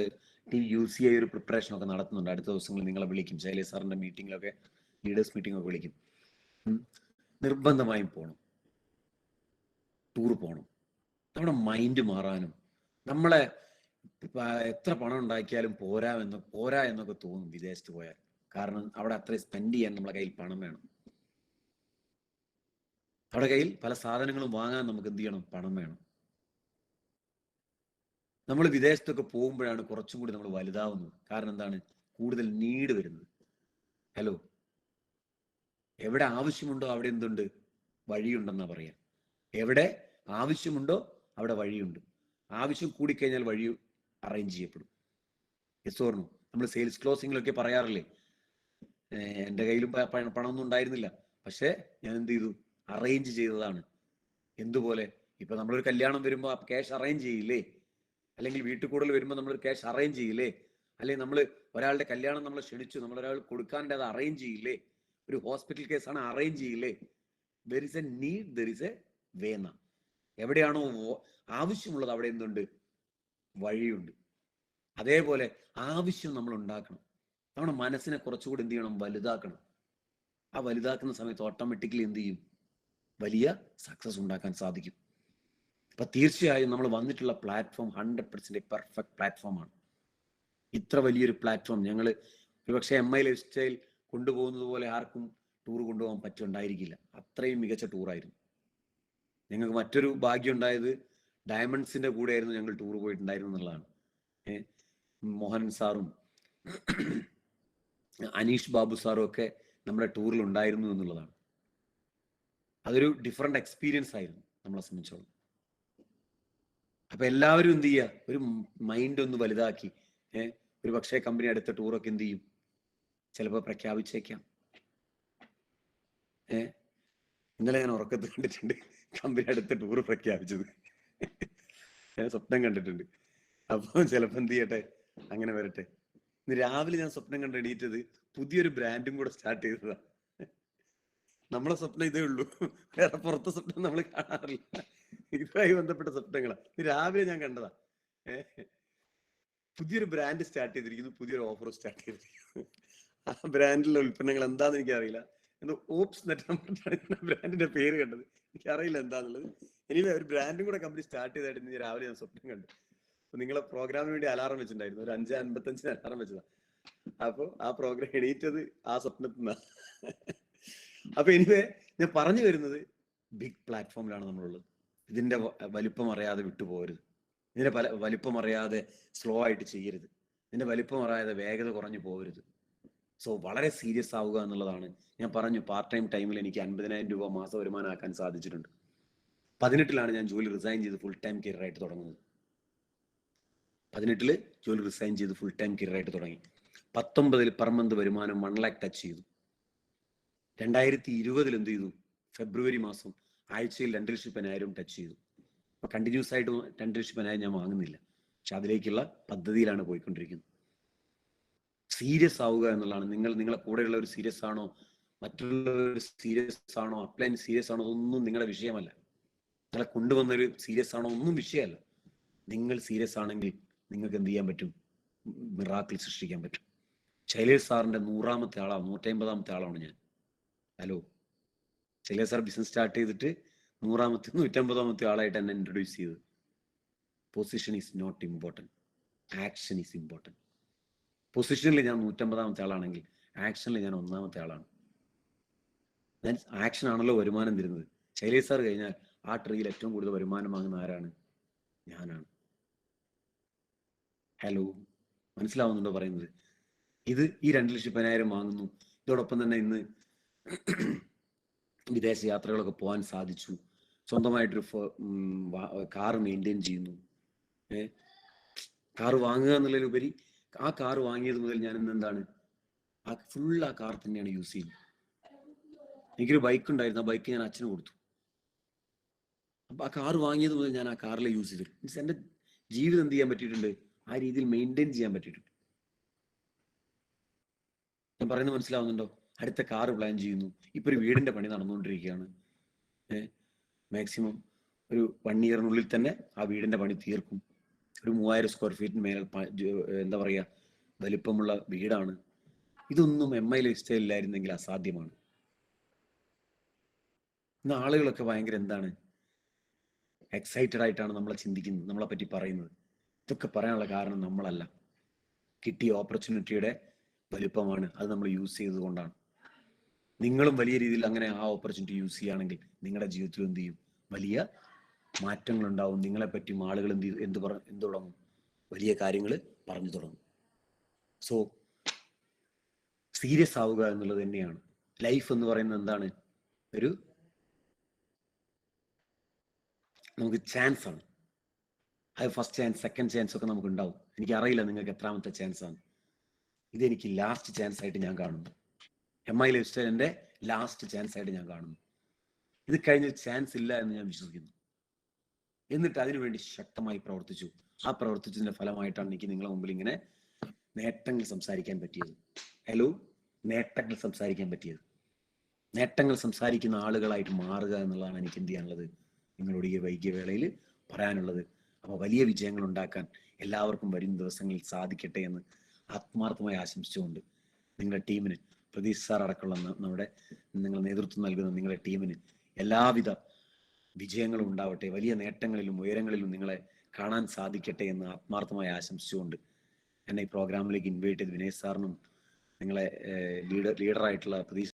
[SPEAKER 1] UCI ഒരു പ്രിപ്പറേഷനൊക്കെ നടത്തുന്നുണ്ട്. അടുത്ത ദിവസങ്ങളിൽ നിങ്ങളെ വിളിക്കും. ശൈലേഷ് സാറിൻ്റെ മീറ്റിങ്ങിലൊക്കെ, ലീഡേഴ്സ് മീറ്റിംഗൊക്കെ വിളിക്കും. നിർബന്ധമായും പോകണം, ടൂർ പോകണം. നമ്മുടെ മൈൻഡ് മാറാനും, നമ്മളെ എത്ര പണം ഉണ്ടാക്കിയാലും പോരാ എന്നൊക്കെ തോന്നും വിദേശത്ത് പോയാൽ. കാരണം അവിടെ അത്രയും സ്പെൻഡ് ചെയ്യാൻ നമ്മളെ കയ്യിൽ പണം വേണം. അവിടെ കയ്യിൽ പല സാധനങ്ങളും വാങ്ങാൻ നമുക്ക് എന്ത് ചെയ്യണം? പണം വേണം. നമ്മൾ വിദേശത്തൊക്കെ പോകുമ്പോഴാണ് കുറച്ചും കൂടി നമ്മൾ വലുതാവുന്നത്. കാരണം എന്താണ്? കൂടുതൽ നീഡ് വരുന്നത്. ഹലോ, എവിടെ ആവശ്യമുണ്ടോ അവിടെ എന്തുണ്ട്? വഴിയുണ്ടെന്നാ പറയാം. എവിടെ ആവശ്യമുണ്ടോ അവിടെ വഴിയുണ്ട്. ആവശ്യം കൂടിക്കഴിഞ്ഞാൽ വഴി അറേഞ്ച് ചെയ്യപ്പെടും. Yes or no? നമ്മൾ സെയിൽസ് ക്ലോസിങ്ങിലൊക്കെ പറയാറില്ലേ, എൻ്റെ കയ്യിലും പണമൊന്നും ഉണ്ടായിരുന്നില്ല, പക്ഷേ ഞാൻ എന്ത് ചെയ്തു? അറേഞ്ച് ചെയ്തതാണ്. എന്തുപോലെ? ഇപ്പൊ നമ്മളൊരു കല്യാണം വരുമ്പോൾ ക്യാഷ് അറേഞ്ച് ചെയ്യില്ലേ? അല്ലെങ്കിൽ വീട്ടിൽ കൂടുതൽ വരുമ്പോൾ നമ്മളൊരു ക്യാഷ് അറേഞ്ച് ചെയ്യില്ലേ? അല്ലെങ്കിൽ നമ്മൾ ഒരാളുടെ കല്യാണം നമ്മൾ ക്ഷണിച്ചു, നമ്മൾ ഒരാൾ കൊടുക്കാണ്ട് അത് അറേഞ്ച് ചെയ്യില്ലേ? ഒരു ഹോസ്പിറ്റൽ കേസാണ് അറേഞ്ച് ചെയ്യില്ലേ? There is A need, there is a way എന്ന. എവിടെയാണോ ആവശ്യമുള്ളത് അവിടെ എന്തുണ്ട്? വഴിയുണ്ട്. അതേപോലെ ആവശ്യം നമ്മൾ ഉണ്ടാക്കണം. നമ്മുടെ മനസ്സിനെ കുറച്ചുകൂടി എന്ത് ചെയ്യണം? വലുതാക്കണം. ആ വലുതാക്കുന്ന സമയത്ത് ഓട്ടോമാറ്റിക്കലി എന്ത് ചെയ്യും? വലിയ സക്സസ് ഉണ്ടാക്കാൻ സാധിക്കും. അപ്പൊ തീർച്ചയായും നമ്മൾ വന്നിട്ടുള്ള പ്ലാറ്റ്ഫോം 100% പെർഫെക്റ്റ് പ്ലാറ്റ്ഫോമാണ്. ഇത്ര വലിയൊരു പ്ലാറ്റ്ഫോം ഞങ്ങൾ ഒരുപക്ഷെ MI ലൈഫ് സ്റ്റൈൽ കൊണ്ടുപോകുന്നത് പോലെ ആർക്കും ടൂർ കൊണ്ടുപോകാൻ പറ്റുണ്ടായിരിക്കില്ല. അത്രയും മികച്ച ടൂറായിരുന്നു. ഞങ്ങൾക്ക് മറ്റൊരു ഭാഗ്യം ഉണ്ടായത് ഡയമണ്ട്സിന്റെ കൂടെ ആയിരുന്നു ഞങ്ങൾ ടൂർ പോയിട്ടുണ്ടായിരുന്നു എന്നുള്ളതാണ്. മോഹൻ സാറും അനീഷ് ബാബു സാറും ഒക്കെ നമ്മുടെ ടൂറിൽ ഉണ്ടായിരുന്നു എന്നുള്ളതാണ്. അതൊരു ഡിഫറെന്റ് എക്സ്പീരിയൻസ് ആയിരുന്നു നമ്മളെ സംബന്ധിച്ചോളം. അപ്പൊ എല്ലാവരും എന്ത് ചെയ്യുക? ഒരു മൈൻഡ് ഒന്ന് വലുതാക്കി ഒരു പക്ഷേ കമ്പനി അടുത്ത ടൂറൊക്കെ എന്ത് ചെയ്യും? ചിലപ്പോൾ പ്രഖ്യാപിച്ചേക്കാം. ഇന്നലെ ഞാൻ ഉറക്കത്തിൽ കണ്ടിട്ടുണ്ട് കമ്പനി അടുത്ത ടൂർ പ്രഖ്യാപിച്ചത്. ഞാൻ സ്വപ്നം കണ്ടിട്ടുണ്ട്. അപ്പോൾ ചിലപ്പോൾ എന്ത് ചെയ്യട്ടെ, അങ്ങനെ വരട്ടെ. ഇന്ന് രാവിലെ ഞാൻ സ്വപ്നം കണ്ട് എണീറ്റത് പുതിയൊരു ബ്രാൻഡും കൂടെ സ്റ്റാർട്ട് ചെയ്തതാ. നമ്മളെ സ്വപ്നം ഇതേ ഉള്ളൂ, വേറെ പുറത്തെ സ്വപ്നം നമ്മൾ കാണാറില്ല. ഇതുമായി ബന്ധപ്പെട്ട സ്വപ്നങ്ങളാണ്. രാവിലെ ഞാൻ കണ്ടതാ. പുതിയൊരു ബ്രാൻഡ് സ്റ്റാർട്ട് ചെയ്തിരിക്കുന്നു, പുതിയൊരു ഓഫർ സ്റ്റാർട്ട് ചെയ്തിരിക്കുന്നു. ആ ബ്രാൻഡിലുള്ള ഉൽപ്പന്നങ്ങൾ എന്താന്ന് എനിക്കറിയില്ല. എന്തോ ഓപ്സ് നെറ്റ് ബ്രാൻഡിന്റെ പേര് കണ്ടത്, എനിക്കറിയില്ല എന്താന്നുള്ളത്. എനിവേ ഒരു ബ്രാൻഡും കൂടെ കമ്പനി സ്റ്റാർട്ട് ചെയ്തായിട്ട് ഇന്ന് രാവിലെ ഞാൻ സ്വപ്നം കണ്ടു. അപ്പൊ നിങ്ങളെ പ്രോഗ്രാമിന് വേണ്ടി അലാറം വെച്ചിട്ടുണ്ടായിരുന്നു, ഒരു 5:55 അലാറം വെച്ചതാ. അപ്പൊ ആ പ്രോഗ്രാം എണീറ്റത് ആ സ്വപ്നത്തിൽ നിന്നാ. അപ്പൊ എനിവേ ഞാൻ പറഞ്ഞു വരുന്നത്, ബിഗ് പ്ലാറ്റ്ഫോമിലാണ് നമ്മളുള്ളത്. ഇതിന്റെ വലിപ്പം അറിയാതെ വിട്ടുപോകരുത്. ഇതിന്റെ വലിപ്പം അറിയാതെ സ്ലോ ആയിട്ട് ചെയ്യരുത്. ഇതിന്റെ വലിപ്പം അറിയാതെ വേഗത കുറഞ്ഞു പോകരുത്. സോ വളരെ സീരിയസ് ആവുക എന്നുള്ളതാണ്. ഞാൻ പറഞ്ഞു, പാർട്ട് ടൈമിൽ എനിക്ക് 50,000 രൂപ മാസ വരുമാനമാക്കാൻ സാധിച്ചിട്ടുണ്ട്. 18-ലാണ് ഞാൻ ജോലി റിസൈൻ ചെയ്ത് ഫുൾ ടൈം കരിയറായിട്ട് തുടങ്ങുന്നത്. 18-ല് ജോലി റിസൈൻ ചെയ്ത് ഫുൾ ടൈം കരിയറായിട്ട് തുടങ്ങി. 19-ൽ പെർ മന്ത് വരുമാനം 1 lakh ടച്ച് ചെയ്തു. 2020-ൽ എന്ത് ചെയ്തു? ഫെബ്രുവരി മാസം ആഴ്ചയിൽ 2,10,000 ടച്ച് ചെയ്തു. അപ്പൊ കണ്ടിന്യൂസ് ആയിട്ട് 2,10,000 ഞാൻ വാങ്ങുന്നില്ല, പക്ഷെ അതിലേക്കുള്ള പദ്ധതിയിലാണ് പോയിക്കൊണ്ടിരിക്കുന്നത്. സീരിയസ് ആവുക എന്നുള്ളതാണ്. നിങ്ങളെ കൂടെയുള്ള ഒരു സീരിയസ് ആണോ, മറ്റുള്ളവർ സീരിയസ് ആണോ, അപ്ലൈൻ സീരിയസ് ആണോ, ഒന്നും നിങ്ങളുടെ വിഷയമല്ല. നിങ്ങളെ കൊണ്ടുവന്നൊരു സീരിയസ് ആണോ, ഒന്നും വിഷയമല്ല. നിങ്ങൾ സീരിയസ് ആണെങ്കിൽ നിങ്ങൾക്ക് എന്ത് ചെയ്യാൻ പറ്റും? മിറാക്കിൾ സൃഷ്ടിക്കാൻ പറ്റും. ശൈലേഷ് സാറിന്റെ 100-ാമത്തെ ആളാണ്, 150-ാമത്തെ ആളാണ് ഞാൻ. Hello, Shailesh sir business start ചെയ്തിട്ട് 100-ാമത്തെ 150-ാമത്തെ ആളായിട്ട് എന്നെ ഇൻട്രൊഡ്യൂസ് ചെയ്തത്. Position is not important, action is important. പൊസിഷനിൽ ഞാൻ 150-ാമത്തെ ആളാണെങ്കിൽ ആക്ഷനിൽ ഞാൻ 1-ാമത്തെ ആളാണ്. ഞാൻ ആക്ഷൻ ആണല്ലോ വരുമാനം തരുന്നത്. ശൈലേഷ് സാർ കഴിഞ്ഞാൽ ആ ട്രീയിൽ ഏറ്റവും കൂടുതൽ വരുമാനം വാങ്ങുന്ന ആരാണ്? ഞാനാണ്. ഹലോ, മനസ്സിലാവുന്നുണ്ടോ പറയുന്നത്? ഇത് ഈ 2,10,000 വാങ്ങുന്നു. ഇതോടൊപ്പം തന്നെ ഇന്ന് വിദേശ യാത്രകളൊക്കെ പോകാൻ സാധിച്ചു. സ്വന്തമായിട്ടൊരു കാറ് മെയിൻറ്റെയിൻ ചെയ്യുന്നു. കാറ് വാങ്ങുക എന്നുള്ളതിലുപരി ആ കാറ് വാങ്ങിയത് മുതൽ ഞാൻ ഇന്ന് എന്താണ്, ആ കാർ തന്നെയാണ് യൂസ് ചെയ്യുന്നത്. എനിക്കൊരു ബൈക്ക് ഉണ്ടായിരുന്നു, ആ ബൈക്ക് ഞാൻ അച്ഛന് കൊടുത്തു. അപ്പൊ ആ കാറ് വാങ്ങിയത് മുതൽ ഞാൻ ആ കാറിലെ യൂസ് ചെയ്തു. മീൻസ് എൻ്റെ ജീവിതം എന്ത് ചെയ്യാൻ പറ്റിയിട്ടുണ്ട്? ആ രീതിയിൽ മെയിൻറ്റെയിൻ ചെയ്യാൻ പറ്റിയിട്ടുണ്ട്. ഞാൻ പറയുന്നത് മനസ്സിലാവുന്നുണ്ടോ? അടുത്ത കാറ് പ്ലാൻ ചെയ്യുന്നു. ഇപ്പൊ ഒരു വീടിന്റെ പണി നടന്നുകൊണ്ടിരിക്കുകയാണ്. മാക്സിമം ഒരു 1 year-നുള്ളിൽ തന്നെ ആ വീടിന്റെ പണി തീർക്കും. ഒരു 3,000 സ്ക്വയർ ഫീറ്റിന് മേലെ എന്താ പറയാ, വലിപ്പമുള്ള വീടാണ്. ഇതൊന്നും MI ലൈഫ് സ്റ്റൈൽ ഇല്ലായിരുന്നെങ്കിൽ അസാധ്യമാണ്. ഇന്ന് ആളുകളൊക്കെ ഭയങ്കര എന്താണ്, എക്സൈറ്റഡ് ആയിട്ടാണ് നമ്മളെ ചിന്തിക്കുന്നത്, നമ്മളെ പറ്റി പറയുന്നത്. ഇതൊക്കെ പറയാനുള്ള കാരണം നമ്മളല്ല, കിട്ടിയ ഓപ്പർച്യൂണിറ്റിയുടെ വലിപ്പമാണ്. അത് നമ്മൾ യൂസ് ചെയ്തത് കൊണ്ടാണ്. നിങ്ങളും വലിയ രീതിയിൽ അങ്ങനെ ആ ഓപ്പർച്യൂണിറ്റി യൂസ് ചെയ്യുകയാണെങ്കിൽ നിങ്ങളുടെ ജീവിതത്തിൽ എന്ത് ചെയ്യും? വലിയ മാറ്റങ്ങൾ ഉണ്ടാവും. നിങ്ങളെപ്പറ്റി ആളുകൾ എന്ത് തുടങ്ങും? വലിയ കാര്യങ്ങൾ പറഞ്ഞു തുടങ്ങും. സോ സീരിയസ് ആവുക എന്നുള്ളത് തന്നെയാണ് ലൈഫ് എന്ന് പറയുന്നത്. എന്താണ്? നമുക്ക് ചാൻസ് ആണ്. അത് ഫസ്റ്റ് ചാൻസ്, സെക്കൻഡ് ചാൻസ് ഒക്കെ നമുക്ക് ഉണ്ടാവും. എനിക്കറിയില്ല നിങ്ങൾക്ക് എത്രാമത്തെ ചാൻസ് ആണ്. ഇതെനിക്ക് ലാസ്റ്റ് ചാൻസ് ആയിട്ട് ഞാൻ കാണുന്നു. MI ലൈഫ് സ്റ്റൈലിന്റെ ലാസ്റ്റ് ചാൻസ് ആയിട്ട് ഞാൻ കാണുന്നു. ഇത് കഴിഞ്ഞ ചാൻസ് ഇല്ല എന്ന് ഞാൻ വിശ്വസിക്കുന്നു. എന്നിട്ട് അതിനുവേണ്ടി ശക്തമായി പ്രവർത്തിച്ചു. ആ പ്രവർത്തിച്ചതിന്റെ ഫലമായിട്ടാണ് എനിക്ക് നിങ്ങളുടെ മുമ്പിൽ ഇങ്ങനെ നേട്ടങ്ങൾ സംസാരിക്കാൻ പറ്റിയത്. ഹലോ, നേട്ടങ്ങൾ സംസാരിക്കാൻ പറ്റിയത്. നേട്ടങ്ങൾ സംസാരിക്കുന്ന ആളുകളായിട്ട് മാറുക എന്നുള്ളതാണ് എനിക്ക് എന്ത് ചെയ്യാനുള്ളത്, നിങ്ങളോട് ഈ വൈകിയ വേളയിൽ പറയാനുള്ളത്. അപ്പോൾ വലിയ വിജയങ്ങൾ ഉണ്ടാക്കാൻ എല്ലാവർക്കും വരും ദിവസങ്ങളിൽ സാധിക്കട്ടെ എന്ന് ആത്മാർത്ഥമായി ആശംസിച്ചുകൊണ്ട് നിങ്ങളുടെ ടീമിന്, പ്രതീഷ് സാർ അടക്കമുള്ള നിങ്ങൾ നേതൃത്വം നൽകുന്ന നിങ്ങളുടെ ടീമിന് എല്ലാവിധ വിജയങ്ങളും ഉണ്ടാവട്ടെ. വലിയ നേട്ടങ്ങളിലും ഉയരങ്ങളിലും നിങ്ങളെ കാണാൻ സാധിക്കട്ടെ എന്ന് ആത്മാർത്ഥമായി ആശംസിച്ചുകൊണ്ട് എന്നെ ഈ പ്രോഗ്രാമിലേക്ക് ഇൻവൈറ്റ് ചെയ്ത് വിനയ് സാറിനും നിങ്ങളെ ലീഡറായിട്ടുള്ള പ്രതീഷ്